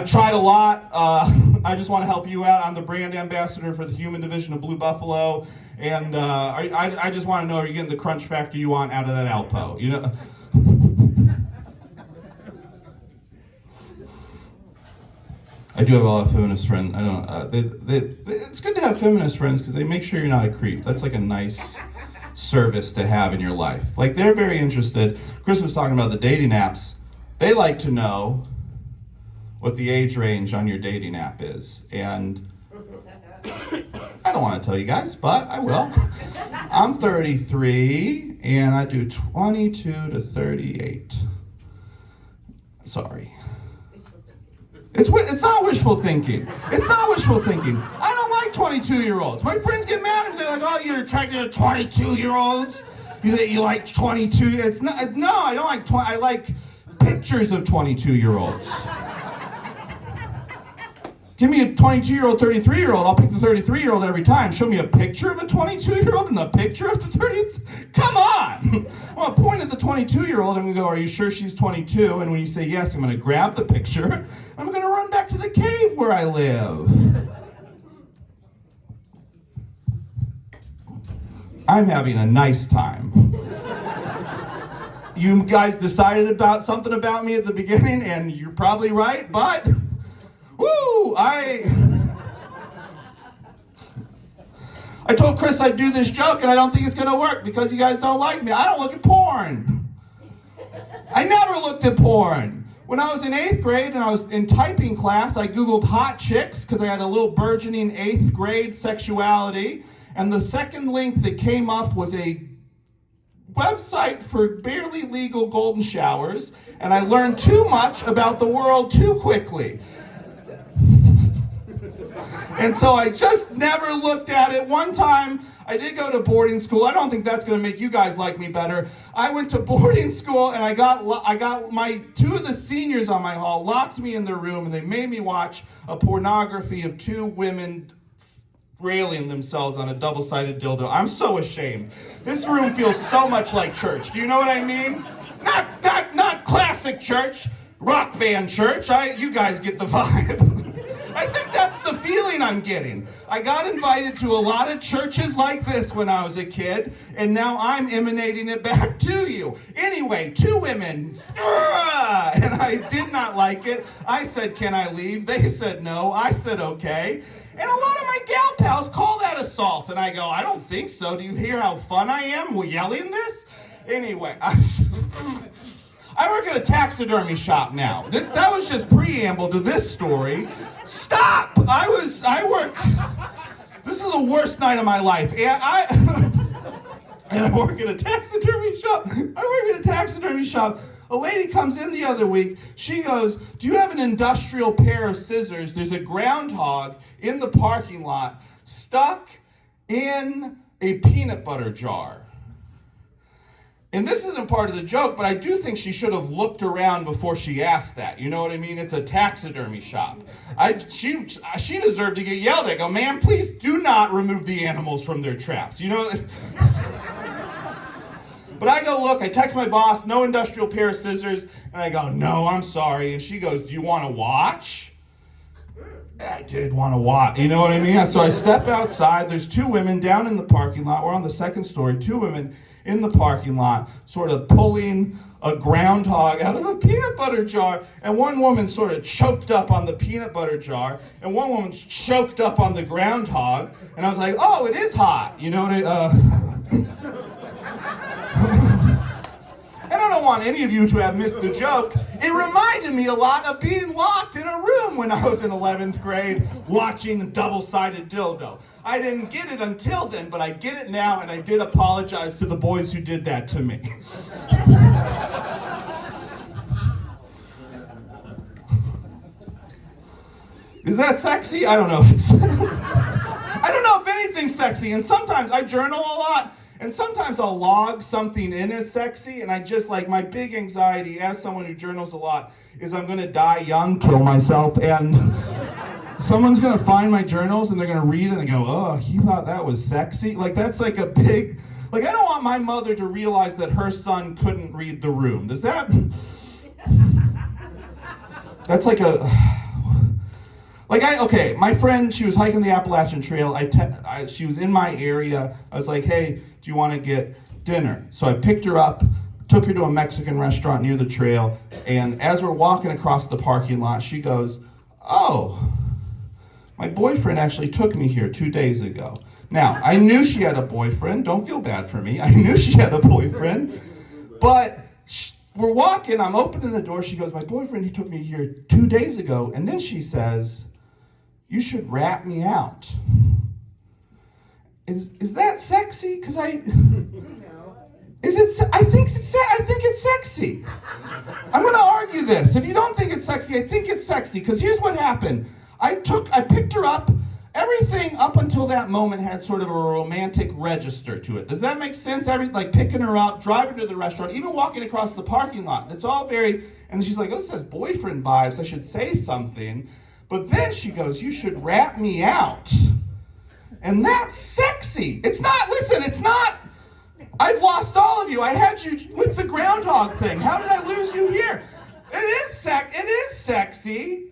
Speaker 5: tried a lot. I just want to help you out. I'm the brand ambassador for the human division of Blue Buffalo. And I just want to know, are you getting the crunch factor you want out of that Alpo? I do have a lot of feminist friends. It's good to have feminist friends because they make sure you're not a creep. That's like a nice service to have in your life. Like, they're very interested. Chris was talking about the dating apps. They like to know what the age range on your dating app is. And I don't want to tell you guys, but I will. I'm 33 and I do 22 to 38. Sorry. It's not wishful thinking. It's not wishful thinking. I don't like 22-year-olds. My friends get mad at me. They're like, "Oh, you're attracted to 22-year-olds? You like 22?" It's not. No, I don't like 20. I like pictures of 22-year-olds. Give me a 22-year-old, 33-year-old. I'll pick the 33-year-old every time. Show me a picture of a 22-year-old and a picture of the 30. Come on! Well, I point at the 22-year-old and we go, "Are you sure she's 22?" And when you say yes, I'm going to grab the picture. I'm going to run back to the cave where I live. I'm having a nice time. You guys decided about something about me at the beginning, and you're probably right, but woo! I told Chris I'd do this joke, and I don't think it's going to work because you guys don't like me. I don't look at porn. I never looked at porn. When I was in 8th grade and I was in typing class, I Googled hot chicks because I had a little burgeoning 8th grade sexuality. And the second link that came up was a website for barely legal golden showers. And I learned too much about the world too quickly. And so I just never looked at it. One time, I did go to boarding school. I don't think that's going to make you guys like me better. I went to boarding school, and I got my two of the seniors on my hall locked me in their room, and they made me watch a pornography of two women railing themselves on a double-sided dildo. I'm so ashamed. This room feels so much like church. Do you know what I mean? Not classic church, rock band church. You guys get the vibe. I think that's the feeling I'm getting. I got invited to a lot of churches like this when I was a kid, and now I'm emanating it back to you. Anyway, two women, and I did not like it. I said, can I leave? They said no. I said, okay. And a lot of my gal pals call that assault, and I go, I don't think so. Do you hear how fun I am yelling this? Anyway, I work at a taxidermy shop now. That was just preamble to this story. Stop! This is the worst night of my life. And I work at a taxidermy shop. A lady comes in the other week. She goes, do you have an industrial pair of scissors? There's a groundhog in the parking lot stuck in a peanut butter jar. And this isn't part of the joke, but I do think she should have looked around before she asked that. You know what I mean? It's a taxidermy shop. She deserved to get yelled at. I go, ma'am, please do not remove the animals from their traps. You know? But I go, look, I text my boss, no industrial pair of scissors. And I go, no, I'm sorry. And she goes, do you want to watch? I did want to watch. You know what I mean? So I step outside. There's two women down in the parking lot. We're on the second story. Two women in the parking lot, sort of pulling a groundhog out of a peanut butter jar, and one woman sort of choked up on the peanut butter jar, and one woman choked up on the groundhog, and I was like, oh, it is hot, you know what And I don't want any of you to have missed the joke. It reminded me a lot of being locked in a room when I was in 11th grade watching a double-sided dildo. I didn't get it until then, but I get it now, and I did apologize to the boys who did that to me. Is that sexy? I don't know if it's... I don't know if anything's sexy, and sometimes I journal a lot, and sometimes I'll log something in as sexy, and I just, like, my big anxiety as someone who journals a lot is I'm going to die young, kill myself, and someone's going to find my journals, and they're going to read it, and they go, oh, he thought that was sexy? Like, that's like a big... Like, I don't want my mother to realize that her son couldn't read the room. Does that... That's like a... Okay, my friend, she was hiking the Appalachian Trail. She was in my area. I was like, hey, do you want to get dinner? So I picked her up, took her to a Mexican restaurant near the trail, and as we're walking across the parking lot, she goes, oh, my boyfriend actually took me here 2 days ago. Now, I knew she had a boyfriend. Don't feel bad for me. I knew she had a boyfriend. But we're walking. I'm opening the door. She goes, my boyfriend, he took me here 2 days ago. And then she says, you should rat me out. Is that sexy? Because I think it's sexy. I'm going to argue this. If you don't think it's sexy, I think it's sexy. Because here's what happened. I picked her up. Everything up until that moment had sort of a romantic register to it. Does that make sense? Like picking her up, driving her to the restaurant, even walking across the parking lot. It's all very, and she's like, oh, this has boyfriend vibes. I should say something. But then she goes, you should rat me out. And that's sexy. It's not, listen, it's not, I've lost all of you. I had you with the groundhog thing. How did I lose you here? It is sexy.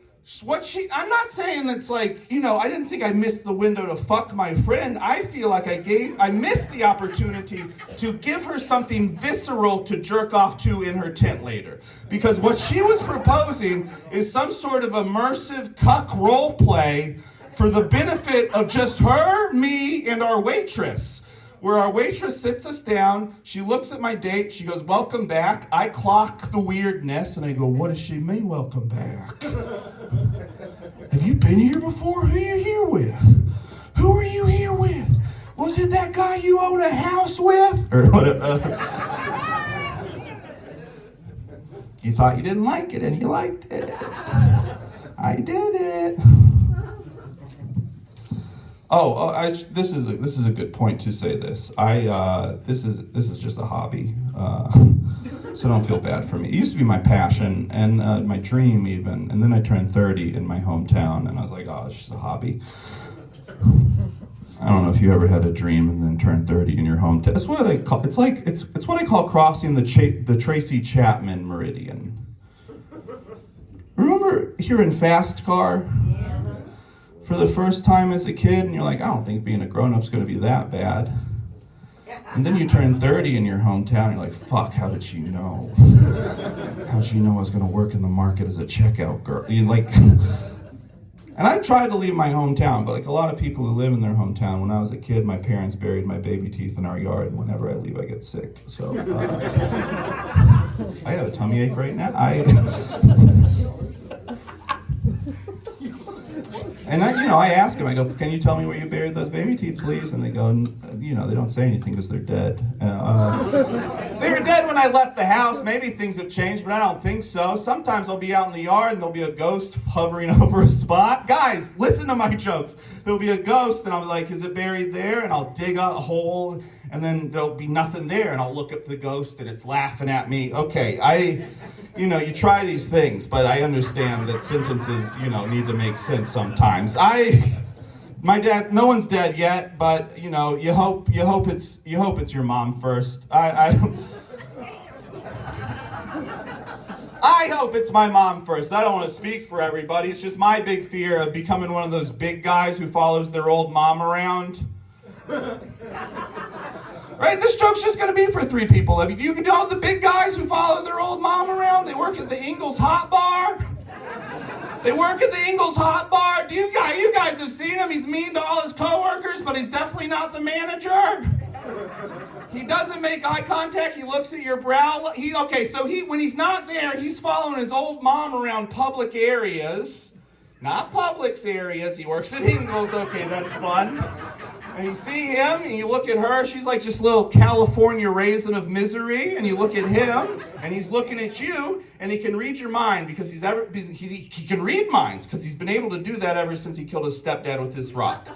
Speaker 5: I'm not saying that's like, I didn't think I missed the window to fuck my friend. I feel like I missed the opportunity to give her something visceral to jerk off to in her tent later. Because what she was proposing is some sort of immersive cuck role play for the benefit of just her, me, and our waitress. Where our waitress sits us down, she looks at my date, she goes, welcome back. I clock the weirdness, and I go, what does she mean, welcome back? Have you been here before? Who are you here with? Who are you here with? Was it that guy you own a house with? Or whatever. You thought you didn't like it, and you liked it. I did it. This is a good point to say this. This is just a hobby, so don't feel bad for me. It used to be my passion and my dream even, and then I turned 30 in my hometown, and I was like, oh, it's just a hobby. I don't know if you ever had a dream and then turned 30 in your hometown. That's what I call. It's what I call crossing the Tracy Chapman meridian. Remember hearing Fast Car? For the first time as a kid, and you're like, I don't think being a grown-up's gonna be that bad. And then you turn 30 in your hometown, and you're like, fuck, how did she know? How did she know I was gonna work in the market as a checkout girl? You like, and I tried to leave my hometown, but like a lot of people who live in their hometown, when I was a kid, my parents buried my baby teeth in our yard, and whenever I leave, I get sick. So, I have a tummy ache right now. And I ask them, I go, can you tell me where you buried those baby teeth, please? And they go, they don't say anything because they're dead. They were dead when I left the house. Maybe things have changed, but I don't think so. Sometimes I'll be out in the yard and there'll be a ghost hovering over a spot. Guys, listen to my jokes. There'll be a ghost and I'll be like, is it buried there? And I'll dig a hole and then there'll be nothing there. And I'll look up the ghost and it's laughing at me. Okay, you try these things, but I understand that sentences, need to make sense sometimes. My dad, no one's dead yet, but you hope it's your mom first. I hope it's my mom first. I don't want to speak for everybody. It's just my big fear of becoming one of those big guys who follows their old mom around. Right, this joke's just gonna be for 3 people. Do you know the big guys who follow their old mom around? They work at the Ingles Hot Bar. They work at the Ingles Hot Bar. You guys have seen him. He's mean to all his coworkers, but he's definitely not the manager. He doesn't make eye contact. He looks at your brow. When he's not there, he's following his old mom around public areas. Not Publix areas. He works at Ingles. Okay, that's fun. And you see him, and you look at her, she's like just a little California raisin of misery, and you look at him, and he's looking at you, and he can read your mind because he can read minds because he's been able to do that ever since he killed his stepdad with this rock.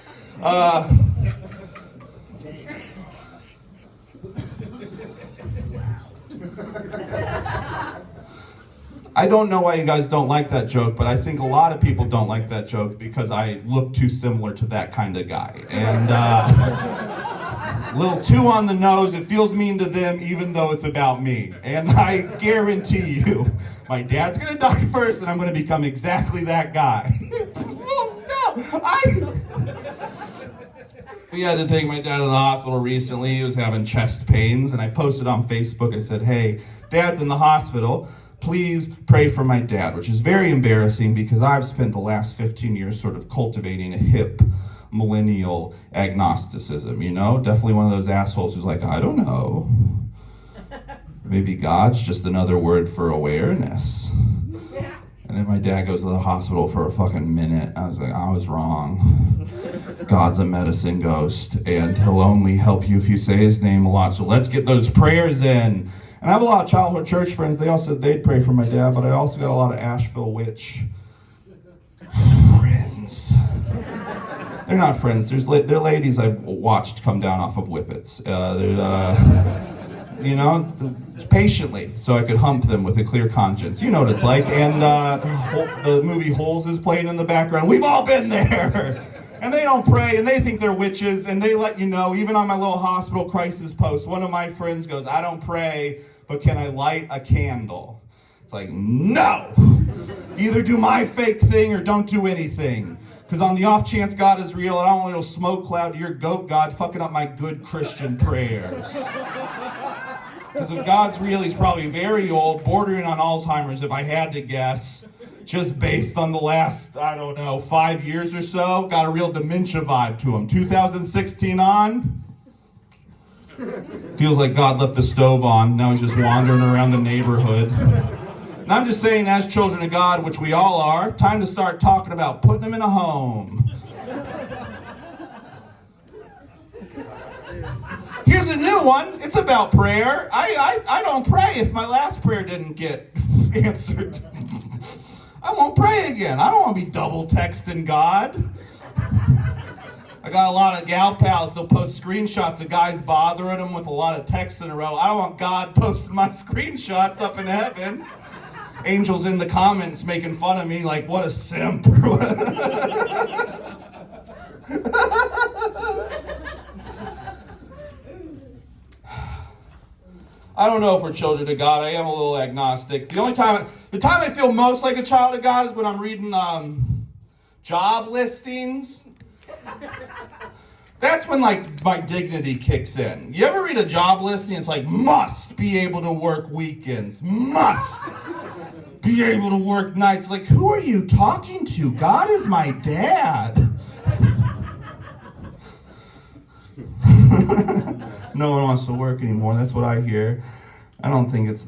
Speaker 5: I don't know why you guys don't like that joke, but I think a lot of people don't like that joke because I look too similar to that kind of guy. And a little too on the nose, it feels mean to them even though it's about me. And I guarantee you, my dad's gonna die first and I'm gonna become exactly that guy. Oh no, We had to take my dad to the hospital recently. He was having chest pains and I posted on Facebook, I said, hey, Dad's in the hospital. Please pray for my dad, which is very embarrassing because I've spent the last 15 years sort of cultivating a hip millennial agnosticism, Definitely one of those assholes who's like, I don't know. Maybe God's just another word for awareness. And then my dad goes to the hospital for a fucking minute. I was like, I was wrong. God's a medicine ghost, and he'll only help you if you say his name a lot. So let's get those prayers in. And I have a lot of childhood church friends. They all said they'd pray for my dad, but I also got a lot of Asheville witch friends. They're not friends. They're ladies I've watched come down off of whippets. Patiently, so I could hump them with a clear conscience. You know what it's like. And the movie Holes is playing in the background. We've all been there. And they don't pray, and they think they're witches, and they let you know, even on my little hospital crisis post, one of my friends goes, I don't pray, but can I light a candle? It's like, no! Either do my fake thing or don't do anything. Because on the off chance God is real, I don't want a little smoke cloud to your goat God fucking up my good Christian prayers. Because if God's real, he's probably very old, bordering on Alzheimer's, if I had to guess. Just based on the last, 5 years or so. Got a real dementia vibe to him. 2016 on. Feels like God left the stove on. Now he's just wandering around the neighborhood. And I'm just saying, as children of God, which we all are, time to start talking about putting him in a home. Here's a new one. It's about prayer. I don't pray if my last prayer didn't get answered. I won't pray again. I don't want to be double texting God. I got a lot of gal pals. They'll post screenshots of guys bothering them with a lot of texts in a row. I don't want God posting my screenshots up in heaven. Angels in the comments making fun of me like, what a simp. I don't know if we're children of God. I am a little agnostic. The time I feel most like a child of God is when I'm reading job listings. That's when like my dignity kicks in. You ever read a job listing? It's like, must be able to work weekends. Must be able to work nights. Like, who are you talking to? God is my dad. No one wants to work anymore. That's what I hear. I don't think that's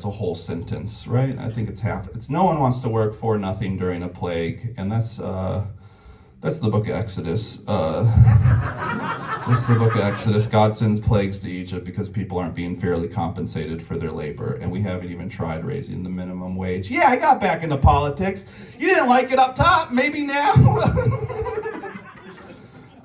Speaker 5: a whole sentence, right? I think it's half. It's no one wants to work for nothing during a plague, and that's the book of Exodus. That's the book of Exodus. God sends plagues to Egypt because people aren't being fairly compensated for their labor, and we haven't even tried raising the minimum wage. Yeah, I got back into politics. You didn't like it up top, maybe now.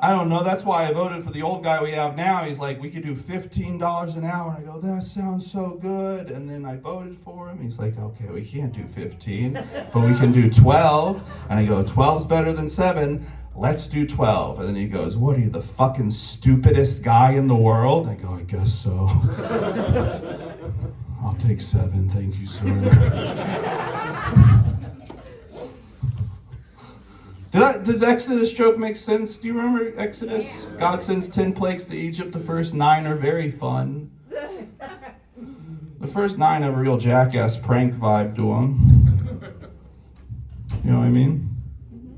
Speaker 5: I don't know, that's why I voted for the old guy we have now. He's like, we could do $15 an hour. And I go, that sounds so good. And then I voted for him. He's like, okay, we can't do 15, but we can do 12. And I go, 12's better than 7. Let's do 12. And then he goes, what are you, the fucking stupidest guy in the world? I go, I guess so. I'll take 7, thank you, sir. Did the Exodus joke make sense? Do you remember Exodus? Yeah. God sends 10 plagues to Egypt. The first 9 are very fun. The first 9 have a real jackass prank vibe to them. You know what I mean?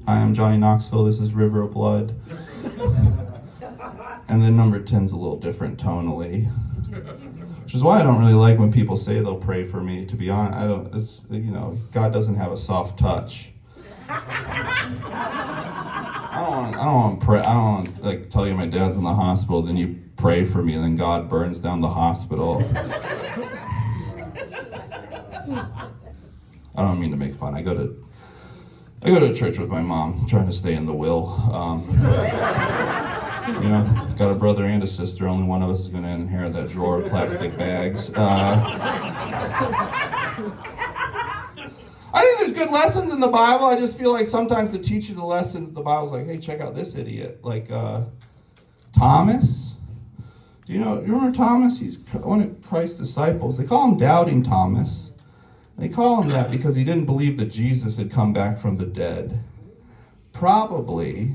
Speaker 5: Hi, I'm Johnny Knoxville. This is River of Blood. And then number 10's a little different tonally. Which is why I don't really like when people say they'll pray for me. To be honest, God doesn't have a soft touch. I don't want to pray. I don't want to like tell you my dad's in the hospital, then you pray for me, and then God burns down the hospital. I don't mean to make fun. I go to church with my mom, trying to stay in the will. Got a brother and a sister. Only one of us is going to inherit that drawer of plastic bags. I think there's good lessons in the Bible. I just feel like sometimes to teach you the lessons, the Bible's like, hey, check out this idiot. Like Thomas. You remember Thomas? He's one of Christ's disciples. They call him Doubting Thomas. They call him that because he didn't believe that Jesus had come back from the dead. Probably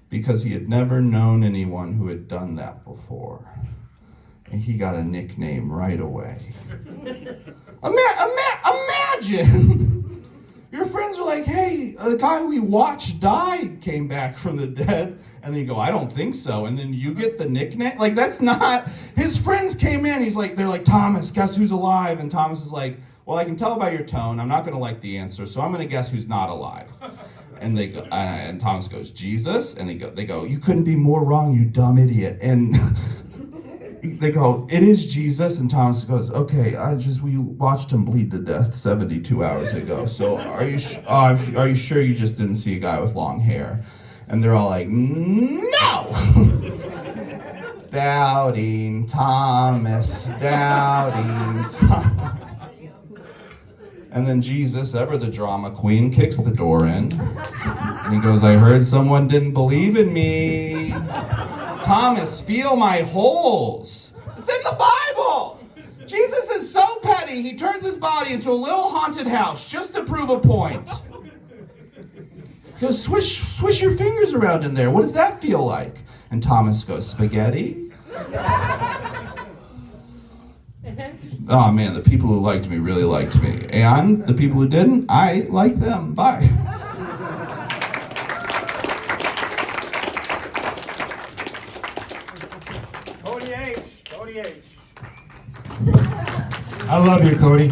Speaker 5: because he had never known anyone who had done that before. And he got a nickname right away. Imagine! Your friends are like, hey, a guy we watched die came back from the dead. And then you go, I don't think so. And then you get the nickname. Like, that's not... His friends came in. They're like, Thomas, guess who's alive? And Thomas is like, well, I can tell by your tone. I'm not going to like the answer, so I'm going to guess who's not alive. And they go, and Thomas goes, Jesus? And they go, you couldn't be more wrong, you dumb idiot. And... They go, it is Jesus, and Thomas goes, okay, we watched him bleed to death 72 hours ago, so are you sure you just didn't see a guy with long hair? And they're all like, no! Doubting Thomas, doubting Thomas. And then Jesus, ever the drama queen, kicks the door in, and he goes, I heard someone didn't believe in me. Thomas, feel my holes. It's in the Bible. Jesus is so petty, he turns his body into a little haunted house just to prove a point. He goes, swish your fingers around in there. What does that feel like? And Thomas goes, spaghetti? Oh man, the people who liked me really liked me. And the people who didn't, I like them. Bye.
Speaker 1: I love you, Cody.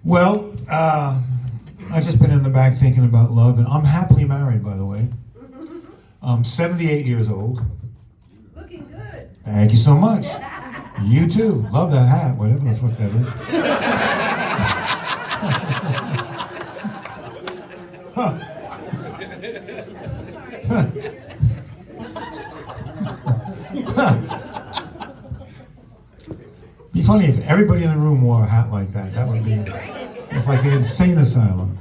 Speaker 1: Well, I've just been in the back thinking about love, and I'm happily married, by the way. I'm 78 years old.
Speaker 2: Looking good.
Speaker 1: Thank you so much. You too. Love that hat, whatever the fuck that is. funny if everybody in the room wore a hat like that. That would be, it's like an insane asylum.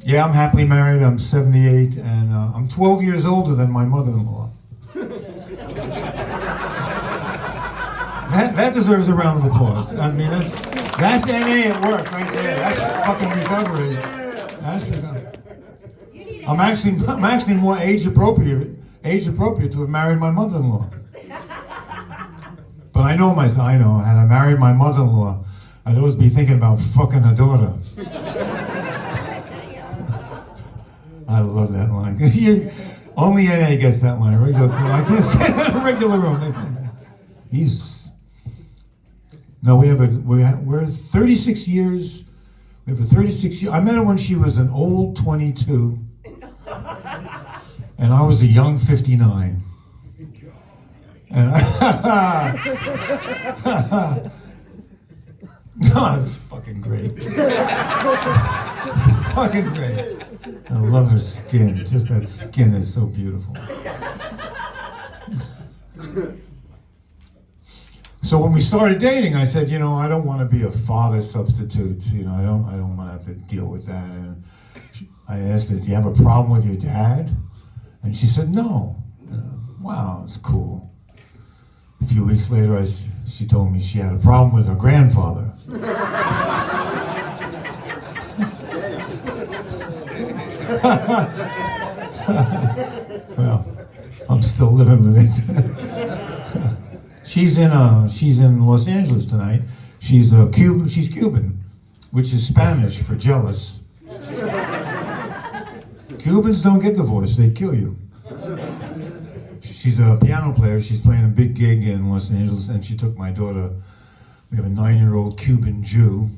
Speaker 1: Yeah, I'm happily married. I'm 78, and I'm 12 years older than my mother-in-law. That deserves a round of applause. I mean, that's NA at work right there. That's fucking recovery. That's recovery. I'm actually more age appropriate to have married my mother-in-law. But I know myself. I know. Had I married my mother-in-law, I'd always be thinking about fucking her daughter. I love that line. Only NA gets that line. I can't say that in a regular room. No, we're 36 years. We have a 36 year. I met her when she was an old 22, and I was a young 59. And no, it's fucking great. It's fucking great. I love her skin. Just that skin is so beautiful. So when we started dating, I said, I don't want to be a father substitute. I don't want to have to deal with that. And I asked her, do you have a problem with your dad? And she said, no. Wow, it's cool. A few weeks later, she told me she had a problem with her grandfather. Well, I'm still living with it. She's in Los Angeles tonight. She's Cuban, which is Spanish for jealous. Cubans don't get divorced; they kill you. She's a piano player. She's playing a big gig in Los Angeles, and she took my daughter. We have a 9-year-old Cuban Jew,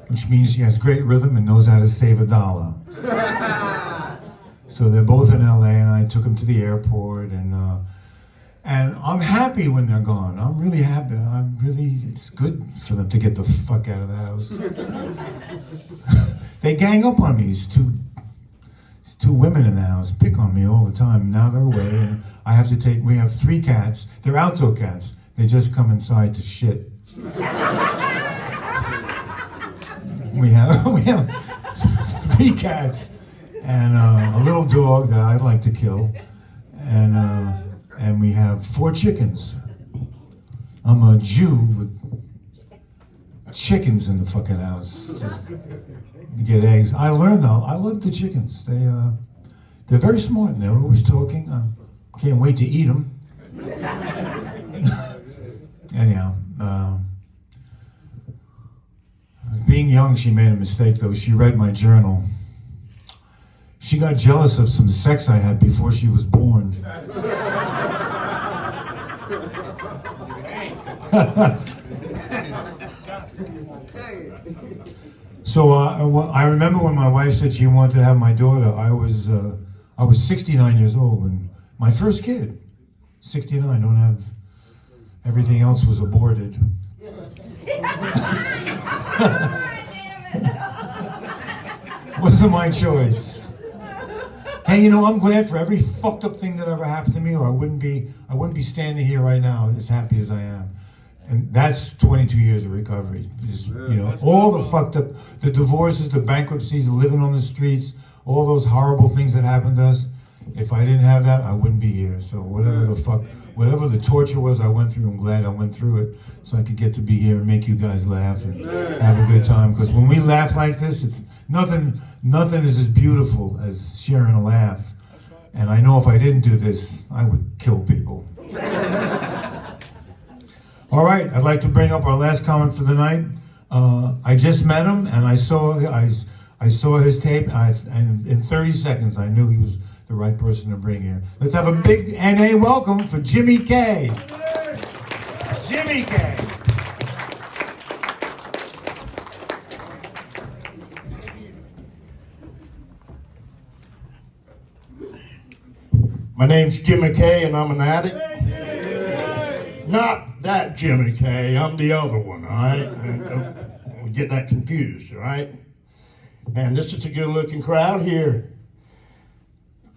Speaker 1: which means she has great rhythm and knows how to save a dollar. So they're both in LA, and I took them to the airport, and I'm happy when they're gone. I'm really happy. It's good for them to get the fuck out of the house. They gang up on me. These two women in the house pick on me all the time. Now they're away, and we have 3 cats. They're outdoor cats. They just come inside to shit. We have 3 cats and a little dog that I'd like to kill, and we have 4 chickens. I'm a Jew with chickens in the fucking house. Just to get eggs. I learned though. I love the chickens. They're very smart and they're always talking. I can't wait to eat them. Anyhow, being young, she made a mistake though. She read my journal. She got jealous of some sex I had before she was born. So I remember when my wife said she wanted to have my daughter. I was 69 years old and my first kid. 69. Don't have. Everything else was aborted. Wasn't my choice. Hey, I'm glad for every fucked up thing that ever happened to me, or I wouldn't be standing here right now as happy as I am. And that's 22 years of recovery. Just, all the fucked up, the divorces, the bankruptcies, living on the streets, all those horrible things that happened to us. If I didn't have that, I wouldn't be here. So whatever the torture was I went through, I'm glad I went through it so I could get to be here and make you guys laugh and have a good time. Because when we laugh like this, it's nothing is as beautiful as sharing a laugh. And I know if I didn't do this, I would kill people. All right, I'd like to bring up our last comment for the night. I just met him, and I saw his tape, and in 30 seconds, I knew he was the right person to bring here. Let's have a big NA welcome for Jimmy K. Jimmy K.
Speaker 6: My name's Jimmy K, and I'm an addict. Not that Jimmy K, I'm the other one, all right? Don't get that confused, all right? Man, this is a good-looking crowd here.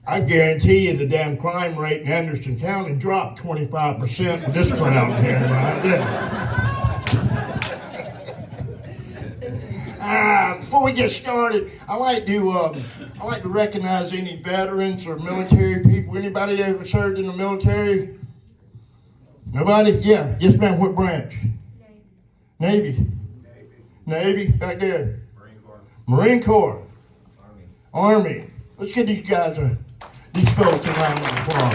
Speaker 6: I guarantee you the damn crime rate in Anderson County dropped 25% with this crowd here tonight, didn't it? Before we get started, I like to recognize any veterans or military people. Anybody ever served in the military? Nobody? Yeah. Yes, ma'am. What branch? Navy. Navy. Back there. Marine Corps. Army. Let's get these guys, these folks a round of applause.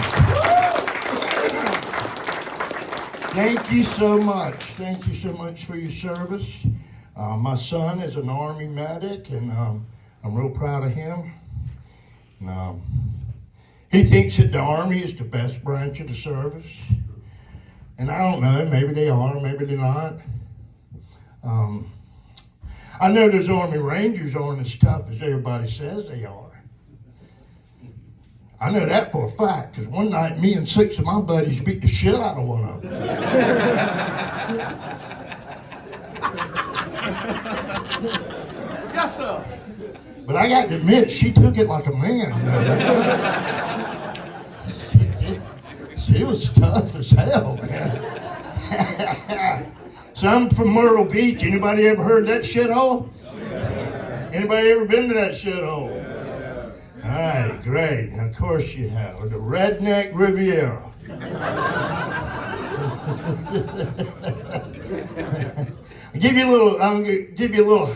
Speaker 6: Thank you so much. Thank you so much for your service. My son is an Army medic, and I'm real proud of him. And, he thinks that the Army is the best branch of the service. And I don't know, maybe they are, maybe they're not. I know those Army Rangers aren't as tough as everybody says they are. I know that for a fact, because one night me and 6 of my buddies beat the shit out of one of them.
Speaker 7: Yes, sir.
Speaker 6: But I got to admit, she took it like a man. She was tough as hell, man. So I'm from Myrtle Beach. Anybody ever heard that shithole? Anybody ever been to that shithole? All right, great. Of course you have. The Redneck Riviera. I'll give you a little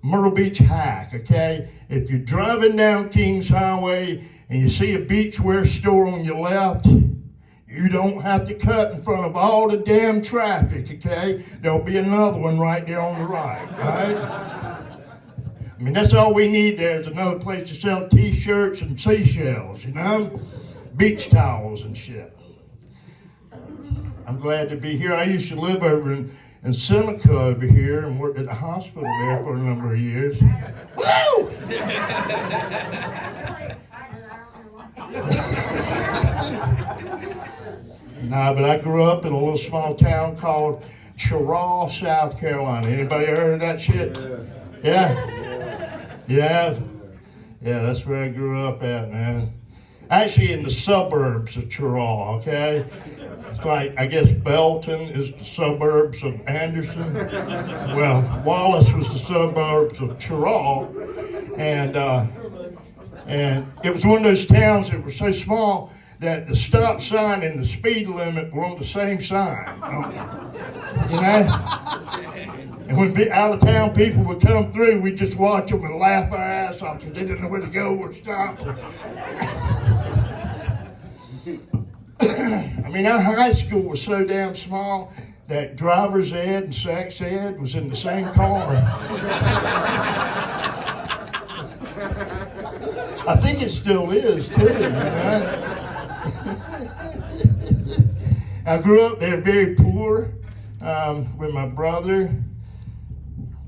Speaker 6: Myrtle Beach hack, okay? If you're driving down Kings Highway and you see a beachwear store on your left, you don't have to cut in front of all the damn traffic, okay? There'll be another one right there on the right, right? I mean, that's all we need there is another place to sell T-shirts and seashells, you know? Beach towels and shit. I'm glad to be here. I used to live over in Seneca over here and worked at the hospital there for a number of years. Woo! Nah, but I grew up in a little small town called Cheraw, South Carolina. Anybody heard of that shit? Yeah? Yeah? Yeah, that's where I grew up at, man. Actually in the suburbs of Cheraw, okay? It's like, I guess Belton is the suburbs of Anderson. Well, Wallace was the suburbs of Cheraw. And it was one of those towns that were so small that the stop sign and the speed limit were on the same sign. You know? And when out-of-town people would come through, we'd just watch them and laugh our ass off because they didn't know where to go or stop. I mean, our high school was so damn small that driver's ed and sex ed was in the same car. I think it still is, too, you know? I grew up there very poor with my brother.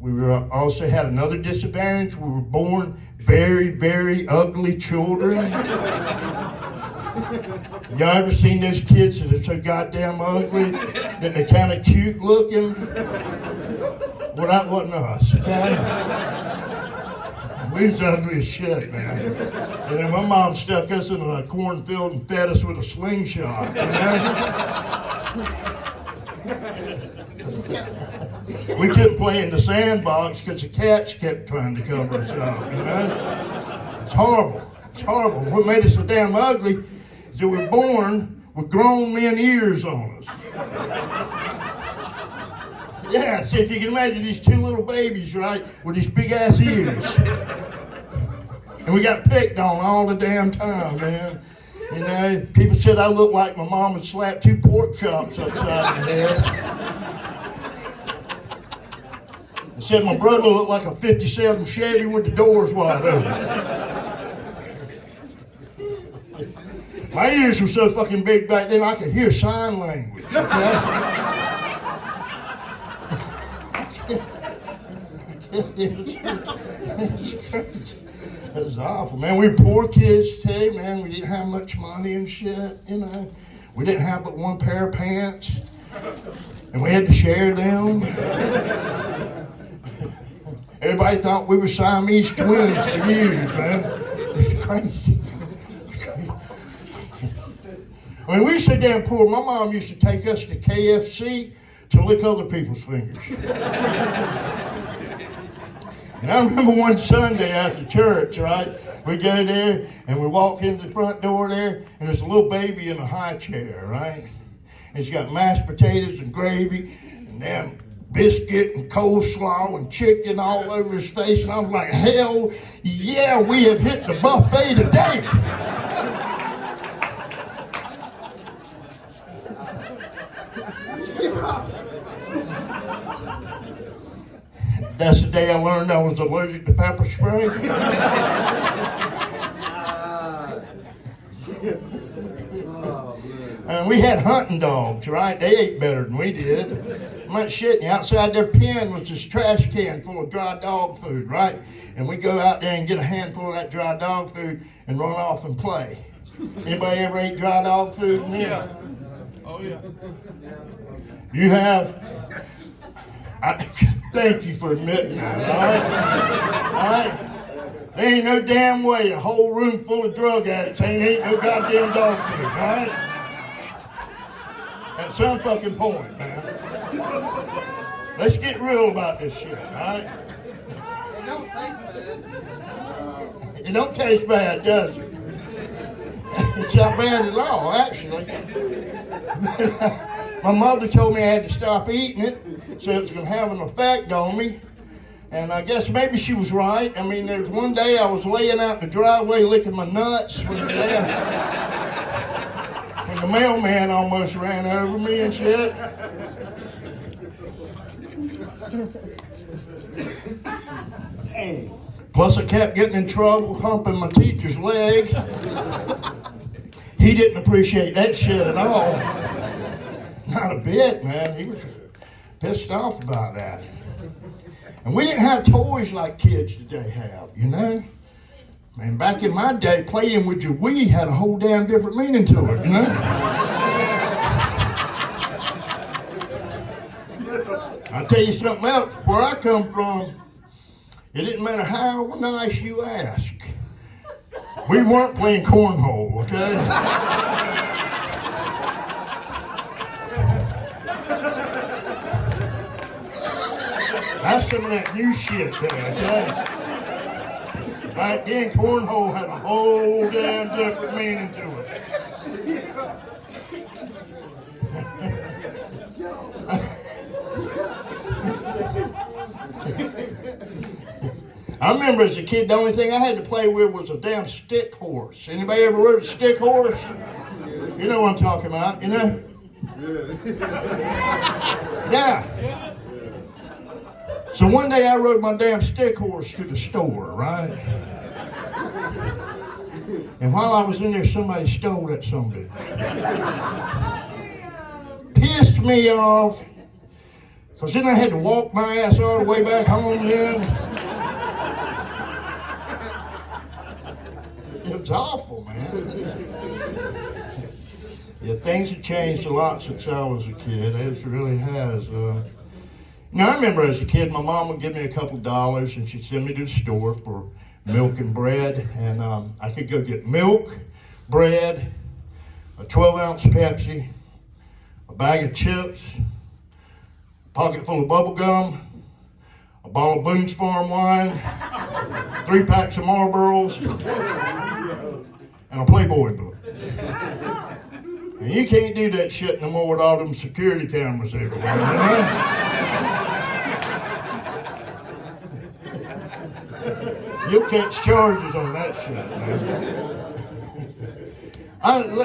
Speaker 6: We also had another disadvantage. We were born very, very ugly children. Y'all ever seen those kids that are so goddamn ugly that they're kind of cute looking? Well, that wasn't us, okay? We was ugly as shit, man. And then my mom stuck us in a cornfield and fed us with a slingshot, you know? We couldn't play in the sandbox because the cats kept trying to cover us up, you know? It's horrible. It's horrible. What made us so damn ugly is that we're born with grown men ears on us. Yeah, see if you can imagine these 2 little babies, right, with these big ass ears. And we got picked on all the damn time, man. You know, people said I looked like my mom had slapped 2 pork chops upside my head. They said my brother looked like a 57 Chevy with the doors wide open. My ears were so fucking big back then I could hear sign language, okay? It was awful, man. We were poor kids too, man. We didn't have much money and shit, you know. We didn't have but 1 pair of pants, and we had to share them. Everybody thought we were Siamese twins for years, man. It's crazy. When we so damn poor, my mom used to take us to KFC to lick other people's fingers. And I remember one Sunday after church, right? We go there and we walk into the front door there, and there's a little baby in a high chair, right? And he's got mashed potatoes and gravy and damn biscuit and coleslaw and chicken all over his face. And I was like, hell yeah, we have hit the buffet today. That's the day I learned I was allergic to pepper spray. And we had hunting dogs, right? They ate better than we did. I'm not shitting you. Outside their pen was this trash can full of dry dog food, right? And we go out there and get a handful of that dry dog food and run off and play. Anybody ever ate dry dog food in here? Oh yeah. You have? Thank you for admitting that, all right? There ain't no damn way a whole room full of drug addicts ain't no goddamn dog food, all right? At some fucking point, man. Let's get real about this shit, all right? It don't taste bad, does it? It's not bad at all, actually. My mother told me I had to stop eating it, so it was going to have an effect on me. And I guess maybe she was right. I mean, there was one day I was laying out in the driveway licking my nuts when the mailman almost ran over me and shit. Plus I kept getting in trouble humping my teacher's leg. He didn't appreciate that shit at all. Not a bit, man. He was pissed off about that. And we didn't have toys like kids today have, you know? Man, back in my day, playing with your Wii had a whole damn different meaning to it, you know? I'll tell you something else. Where I come from, it didn't matter how nice you ask. We weren't playing cornhole, okay? That's some of that new shit there, okay? Back then, cornhole had a whole damn different meaning to it. I remember as a kid, the only thing I had to play with was a damn stick horse. Anybody ever rode a stick horse? You know what I'm talking about, you know? Yeah. So one day I rode my damn stick horse to the store, right? And while I was in there, somebody stole that sumbitch. Pissed me off. Because then I had to walk my ass all the way back home then. It was awful, man. Yeah, things have changed a lot since I was a kid. It really has. Now, I remember as a kid, my mom would give me a couple dollars and she'd send me to the store for milk and bread. And I could go get milk, bread, a 12-ounce Pepsi, a bag of chips, a pocket full of bubble gum, a bottle of Boone's Farm wine, 3 packs of Marlboros, and a Playboy book. And you can't do that shit no more with all them security cameras everywhere, you know? You'll catch charges on that shit, man.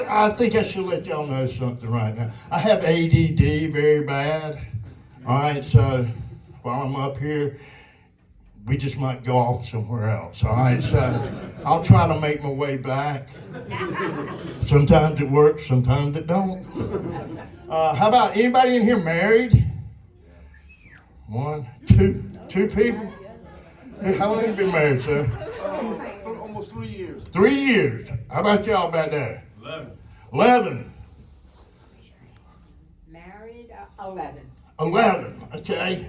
Speaker 6: I think I should let y'all know something right now. I have ADD very bad. All right, so while I'm up here, we just might go off somewhere else. All right, so I'll try to make my way back. Sometimes it works, sometimes it don't. How about anybody in here married? 1, 2 people? How long have you been married, sir?
Speaker 7: Almost 3 years.
Speaker 6: 3 years. How about y'all back there? 11.
Speaker 2: Married, 11.
Speaker 6: 11, okay.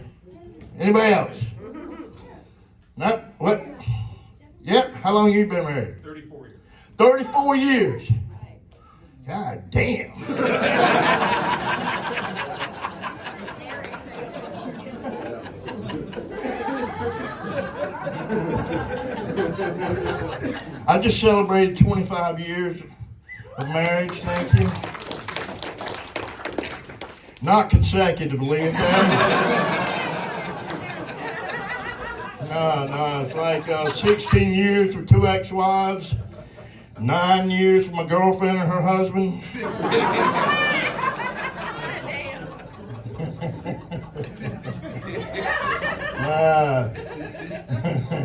Speaker 6: Anybody else? No? What? Yep. How long have you been married?
Speaker 7: 34 years.
Speaker 6: 34 years. God damn. I just celebrated 25 years of marriage, thank you. Not consecutively, okay? No, it's like 16 years with 2 ex-wives, 9 years with my girlfriend and her husband.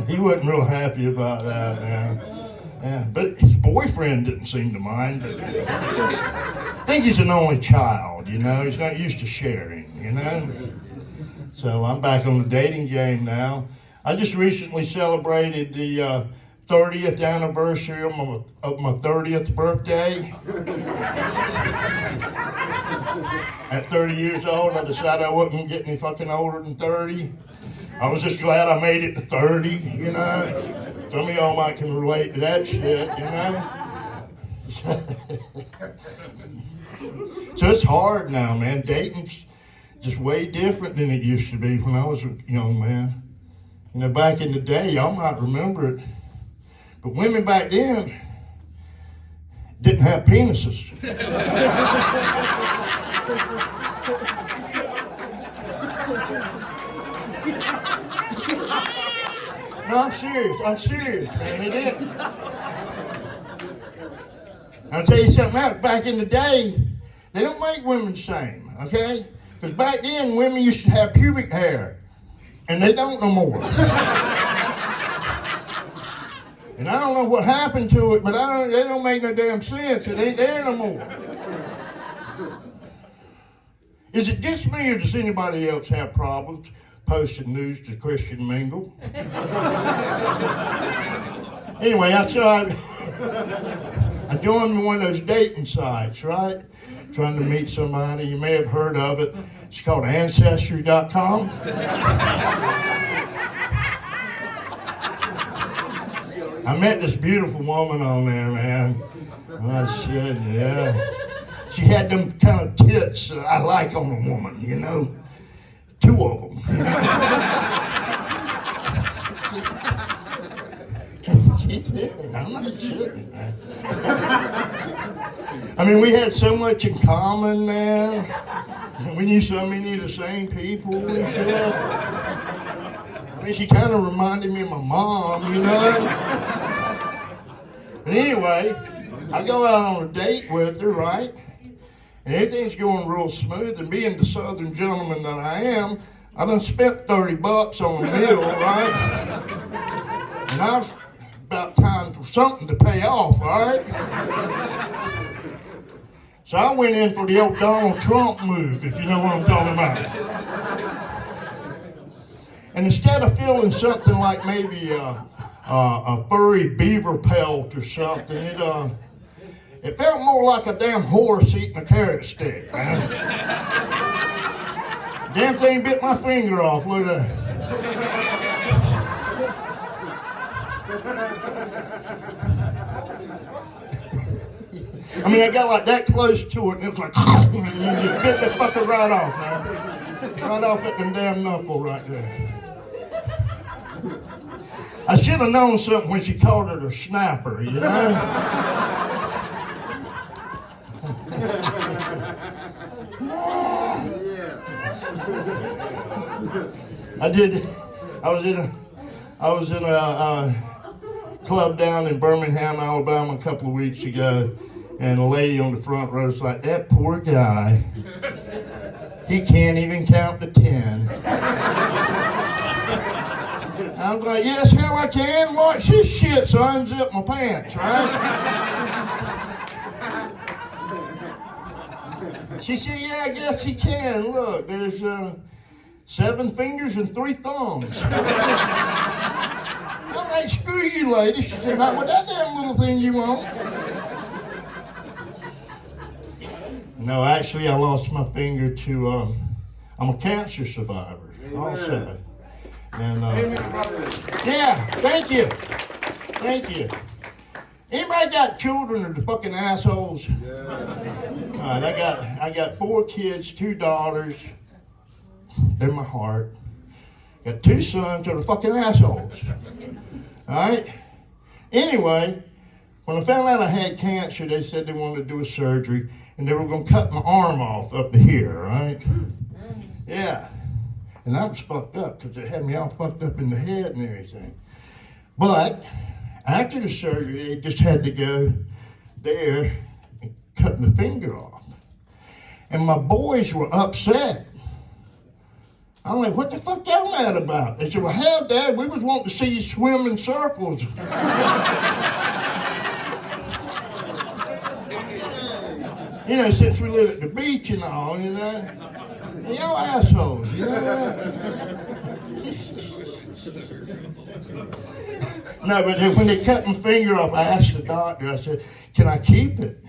Speaker 6: He wasn't real happy about that, man. Yeah, but his boyfriend didn't seem to mind. But I think he's an only child, you know. He's not used to sharing, you know. So I'm back on the dating game now. I just recently celebrated the 30th anniversary of my 30th birthday. At 30 years old, I decided I wasn't going to get any fucking older than 30. I was just glad I made it to 30, you know. Some of y'all might can relate to that shit, you know. So it's hard now, man. Dating's just way different than it used to be when I was a young man. You know, back in the day, y'all might remember it, but women back then didn't have penises. No, I'm serious, man, they didn't. I'll tell you something else, back in the day, they don't make women the same, okay? Because back then, women used to have pubic hair, and they don't no more. And I don't know what happened to it, but they don't make no damn sense. It ain't there no more. Is it just me, or does anybody else have problems posting news to Christian Mingle? Anyway, I joined one of those dating sites, right? Trying to meet somebody. You may have heard of it. It's called Ancestry.com. I met this beautiful woman on there, man. Oh, shit, yeah. She had them kind of tits that I like on a woman, you know. 2 of them. She did. I'm not kidding, man. I mean, we had so much in common, man. We knew so many of the same people and shit. I mean, she kind of reminded me of my mom, you know? But anyway, I go out on a date with her, right? And everything's going real smooth, and being the southern gentleman that I am, I done spent $30 on a meal, right? And now it's about time for something to pay off, all right? So I went in for the old Donald Trump move, if you know what I'm talking about. And instead of feeling something like maybe a furry beaver pelt or something, it felt more like a damn horse eating a carrot stick, man. Damn thing bit my finger off, look at that. I mean, I got like that close to it, and it was like, and you just bit that fucker right off, man. Right off at the damn knuckle right there. I should have known something when she called it a snapper, you know? I was in a club down in Birmingham, Alabama a couple of weeks ago, and a lady on the front row was like, that poor guy, he can't even count to 10. I was like, yes, hell I can. Watch this shit, so I unzip my pants, right? She said, yeah, I guess he can. Look, there's 7 fingers and 3 thumbs. I'm like, screw you, lady. She said, not with that damn little thing you want. No, actually, I lost my finger to, I'm a cancer survivor, also. And, yeah, thank you. Thank you. Anybody Anybody got children or the fucking assholes? All right, I got 4 kids, 2 daughters. They're my heart. Got 2 sons that are fucking assholes. All right. Anyway, when I found out I had cancer, they said they wanted to do a surgery, and they were going to cut my arm off up to here. Right? Yeah. And I was fucked up because they had me all fucked up in the head and everything. But after the surgery, they just had to go there and cut my finger off. And my boys were upset. I'm like, what the fuck y'all mad about? They said, well, hell, Dad, we was wanting to see you swim in circles. You know, since we live at the beach and all, you know. And y'all assholes, you know that? No, but then when they cut my finger off, I asked the doctor, I said, can I keep it?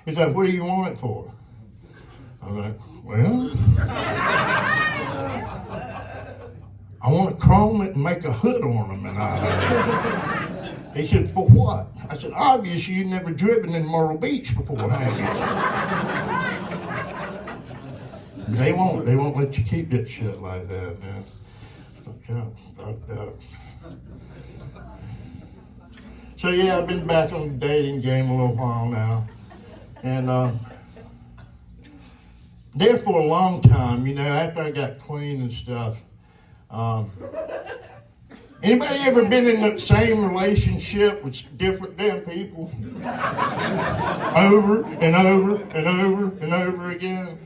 Speaker 6: He's like, what do you want it for? I'm like, well, I want to chrome it and make a hood ornament out of it. He said, for what? I said, obviously you've never driven in Myrtle Beach before, have you? They won't let you keep that shit like that, man. Fucked up. So yeah, I've been back on the dating game a little while now. And there for a long time, you know, after I got clean and stuff, anybody ever been in the same relationship with different damn people? Over and over and over and over again?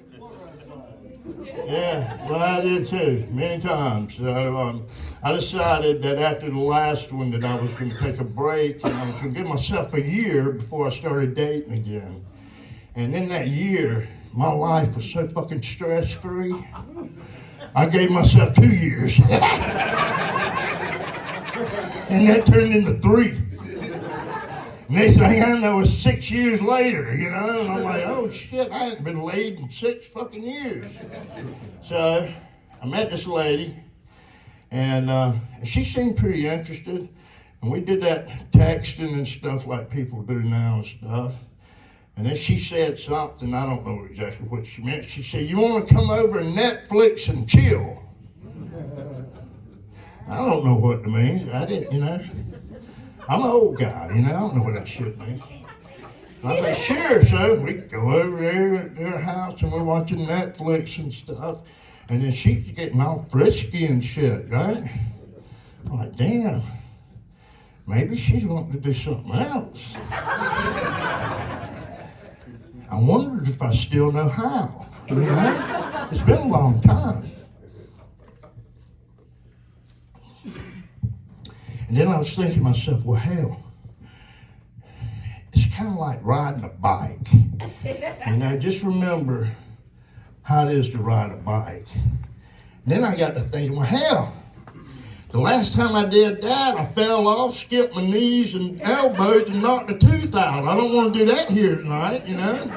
Speaker 6: Yeah, well, I did too, many times. So I decided that after the last one that I was going to take a break and I was going to give myself a year before I started dating again. And in that year, my life was so fucking stress-free, I gave myself 2 years. And that turned into 3. Next thing I know, it's 6 years later, you know, and I'm like, oh shit, I hadn't been laid in 6 fucking years. So I met this lady, and she seemed pretty interested, and we did that texting and stuff like people do now and stuff. And then she said something, I don't know exactly what she meant. She said, you want to come over and Netflix and chill? I don't know what it means. I didn't, you know. I'm an old guy, you know, I don't know what that shit means. So I said, sure, so we go over there at their house and we're watching Netflix and stuff. And then she's getting all frisky and shit, right? I'm like, damn, maybe she's wanting to do something else. I wondered if I still know how, you know? It's been a long time. And then I was thinking to myself, well, hell, it's kind of like riding a bike. You know, just remember how it is to ride a bike. And then I got to thinking, well, hell, the last time I did that, I fell off, skipped my knees and elbows and knocked a tooth out. I don't want to do that here tonight, you know?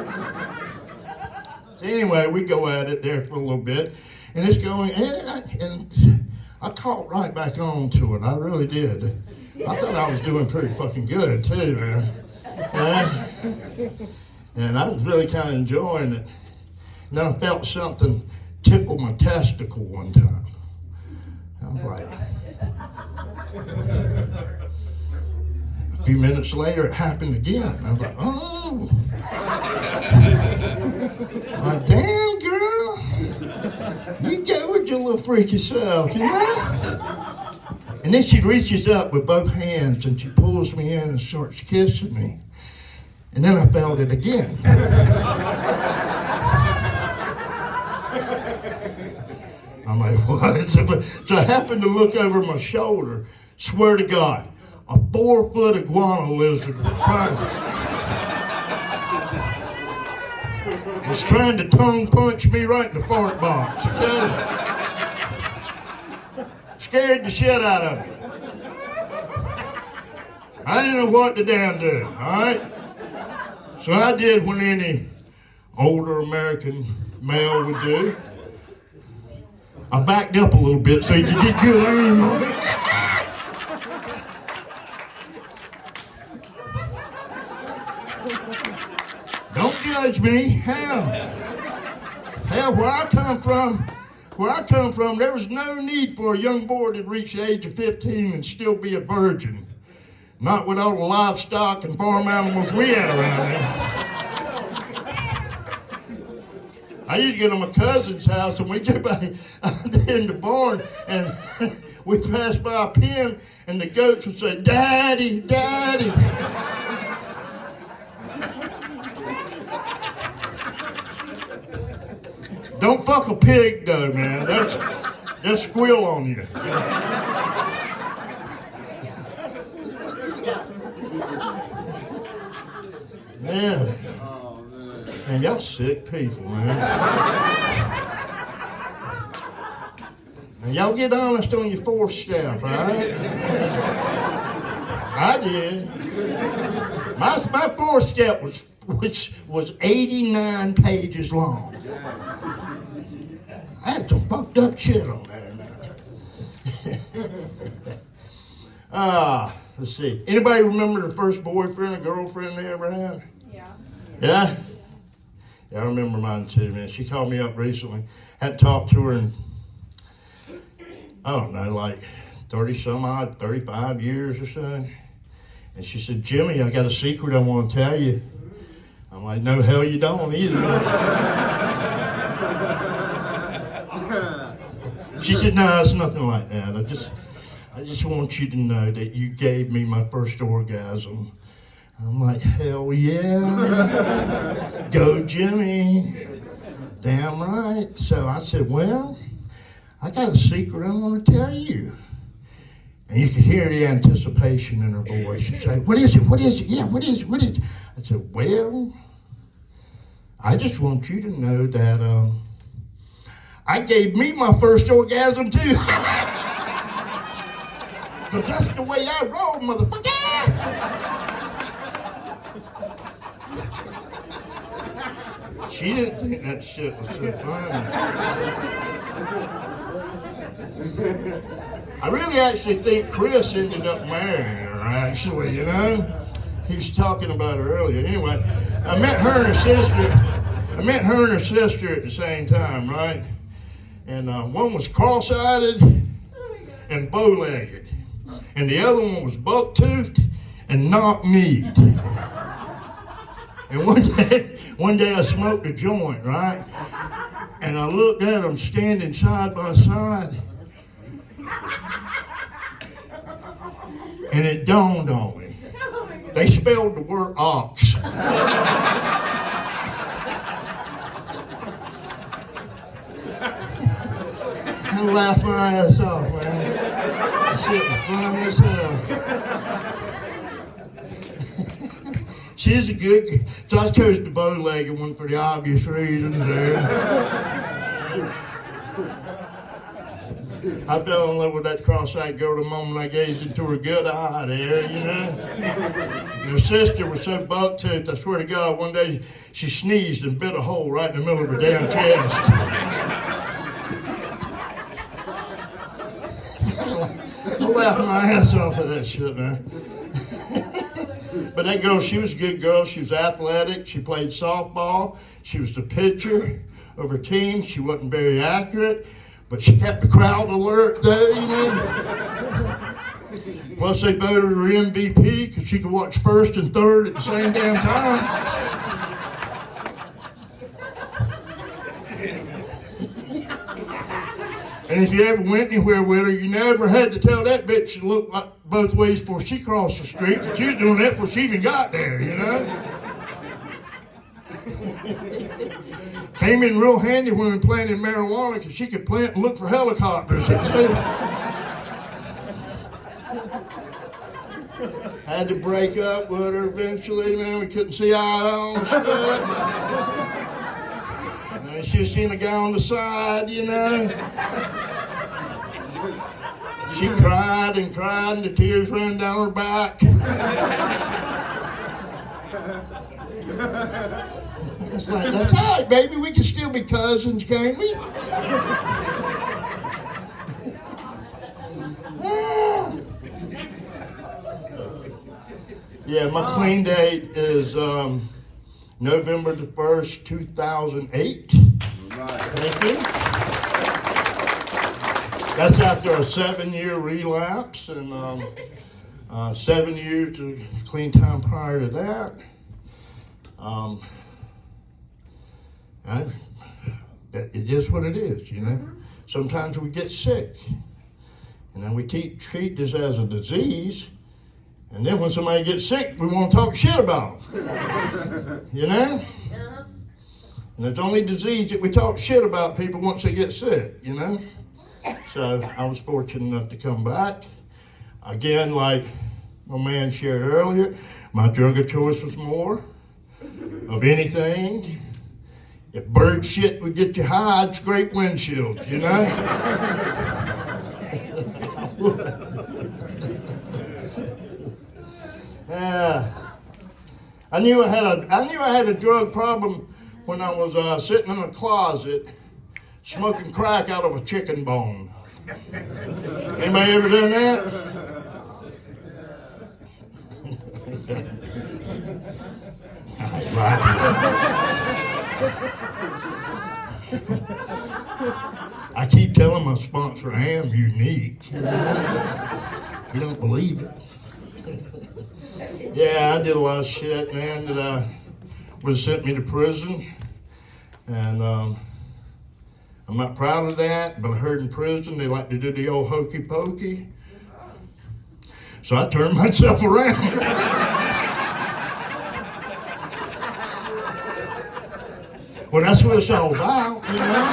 Speaker 6: So anyway, we go at it there for a little bit. And it's going, and I caught right back on to it. I really did. I thought I was doing pretty fucking good too, man. And I was really kind of enjoying it. And then I felt something tickle my testicle one time. I was like, a few minutes later it happened again. I was like, oh. I'm like, damn girl. You go with your little freaky self, you know? And then she reaches up with both hands and she pulls me in and starts kissing me. And then I felt it again. I'm like, what? So I happened to look over my shoulder. Swear to God, a 4-foot iguana lizard was trying to tongue punch me right in the fart box. Okay? Scared the shit out of me. I didn't know what to damn do, all right? So I did what any older American male would do. I backed up a little bit so you could get good aim on it. Don't judge me. Hell, where I come from, there was no need for a young boy to reach the age of 15 and still be a virgin. Not with all the livestock and farm animals we had around here. I used to get to my cousin's house and we get back in the barn and we passed by a pen and the goats would say, "Daddy, Daddy." Don't fuck a pig though, man. They'll squeal on you. Man. Man, y'all sick people, man. Now y'all get honest on your fourth step, all right? I did. My fourth step was 89 pages long. I had some fucked up shit on there now. Let's see. Anybody remember the first boyfriend or girlfriend they ever had?
Speaker 2: Yeah.
Speaker 6: Yeah? Yeah, I remember mine too, man. She called me up recently. Hadn't talked to her in, I don't know, like 35 years or so. And she said, "Jimmy, I got a secret I want to tell you." I'm like, "No, hell you don't either." She said, "No, it's nothing like that. I just want you to know that you gave me my first orgasm." I'm like, "Hell yeah. Go Jimmy. Damn right." So I said, "Well, I got a secret I want to tell you." And you could hear the anticipation in her voice. She'd say, "What is it? What is it? Yeah, what is it? What is it?" I said, "Well, I just want you to know that I gave me my first orgasm too." Because that's the way I roll, motherfucker. She didn't think that shit was so funny. I really actually think Chris ended up marrying her, actually, you know? He was talking about her earlier. Anyway, I met her and her sister at the same time, right? And one was cross-eyed and bow-legged. And the other one was buck-toothed and knock-kneed. And one day I smoked a joint, right? And I looked at them standing side by side. And it dawned on me. They spelled the word ox. I laughed my ass off, man. That shit was funny as hell. She's a good, so I chose the bow-legged one for the obvious reasons there. I fell in love with that cross-eyed girl the moment I gazed into her good eye there, you know. And her sister was so buck-toothed, I swear to God, one day she sneezed and bit a hole right in the middle of her damn chest. I laughed my ass off of that shit, man. But that girl, she was a good girl. She was athletic. She played softball. She was the pitcher of her team. She wasn't very accurate, but she kept the crowd alert, though, you know. Plus, they voted her MVP because she could watch first and third at the same damn time. And if you ever went anywhere with her, you never had to tell that bitch to look like both ways before she crossed the street. But she was doing that before she even got there, you know? Came in real handy when we were planting marijuana because she could plant and look for helicopters. Had to break up with her eventually, man. We couldn't see eye on stuff. She was seeing a guy on the side, you know. She cried and cried and the tears ran down her back. It's like, that's all right, baby. We can still be cousins, can't we? Yeah, my clean date is November the 1st, 2008. Thank you. That's after a 7-year relapse and 7 years of clean time prior to that. It is what it is, you know. Sometimes we get sick, and then we treat this as a disease, and then when somebody gets sick, we want to talk shit about them. You know? And it's only disease that we talk shit about people once they get sick, you know? So I was fortunate enough to come back. Again, like my man shared earlier, my drug of choice was more of anything. If bird shit would get you high, I'd scrape windshields, you know? I knew I had a drug problem when I was sitting in a closet smoking crack out of a chicken bone. Anybody ever done that? I keep telling my sponsor I am unique. You don't believe it. Yeah, I did a lot of shit, man, that would have sent me to prison. And I'm not proud of that, but I heard in prison they like to do the old hokey pokey. So I turned myself around. Well, that's what it's all about, you know?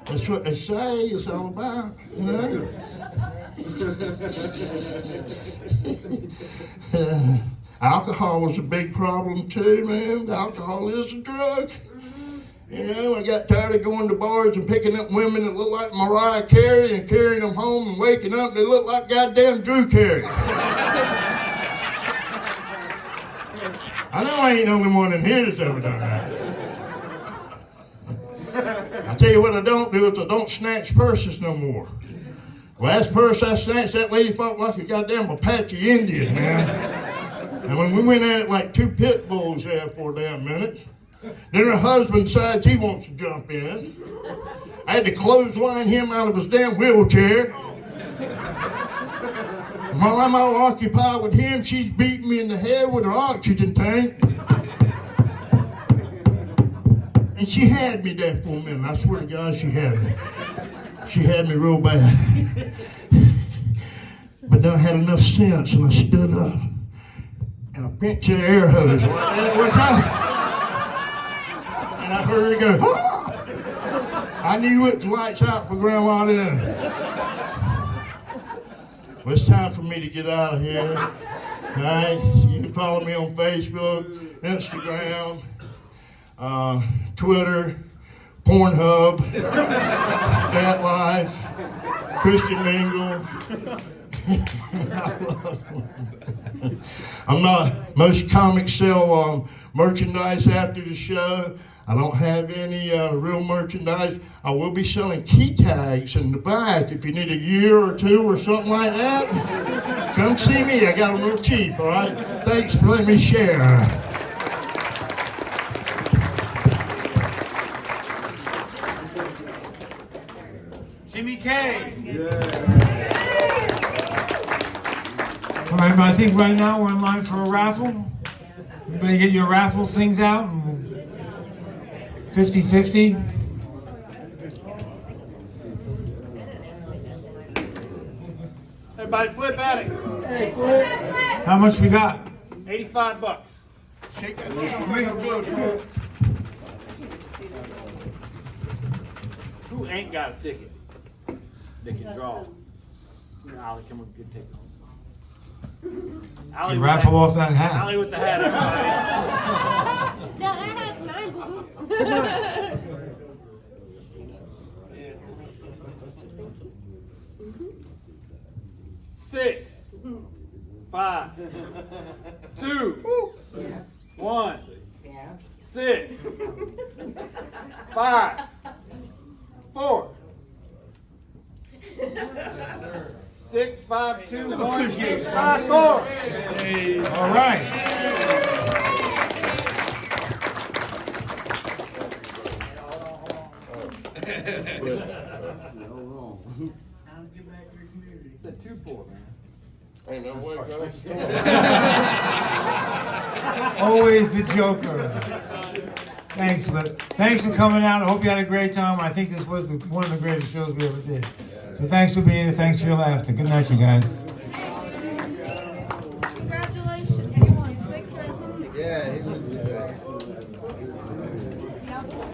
Speaker 6: That's what they say it's all about, you know? Alcohol was a big problem too, man. Alcohol is a drug. You know, I got tired of going to bars and picking up women that look like Mariah Carey and carrying them home and waking up and they look like goddamn Drew Carey. I know I ain't the only one in here that's ever done that. I tell you what I don't do is I don't snatch purses no more. Last purse I snatched, that lady fought like a goddamn Apache Indian, man. And when we went at it like two pit bulls there for a damn minute, then her husband decides he wants to jump in. I had to clothesline him out of his damn wheelchair. And while I'm all occupied with him, she's beating me in the head with her oxygen tank. And she had me there for a minute. I swear to God, she had me. She had me real bad. But then I had enough sense and I stood up and I pinched her air hose. And I heard her go, ah! I knew it was lights out for Grandma then. Well, it's time for me to get out of here. All right? You can follow me on Facebook, Instagram, Twitter, Pornhub, Stat Life, Christian Mingle. I'm not, most comics sell merchandise after the show. I don't have any real merchandise. I will be selling key tags in the back if you need a year or two or something like that. Come see me. I got them real cheap, all right? Thanks for letting me share.
Speaker 1: Jimmy K. All right, but I think right now we're in line for a raffle. Everybody get your raffle things out. 50-50.
Speaker 3: Everybody flip at it.
Speaker 1: How much we got?
Speaker 3: $85.
Speaker 6: Shake that thing real good, man.
Speaker 3: Who ain't got a ticket? They can draw. Ollie, come with a good ticket. Ollie,
Speaker 1: You raffle off that hat.
Speaker 3: Ollie with the hat, everybody.
Speaker 8: No, that hat's mine, boo.
Speaker 3: 6, 5, 2, 1, 6, 5, 4, 652-1654.
Speaker 1: All right.
Speaker 3: It's a 2-4, man.
Speaker 7: Ain't no way, guys.
Speaker 1: Always the Joker. Thanks, Flip. Thanks for coming out. I hope you had a great time. I think this was one of the greatest shows we ever did. So thanks for being here. Thanks for your laughter. Good night, you guys.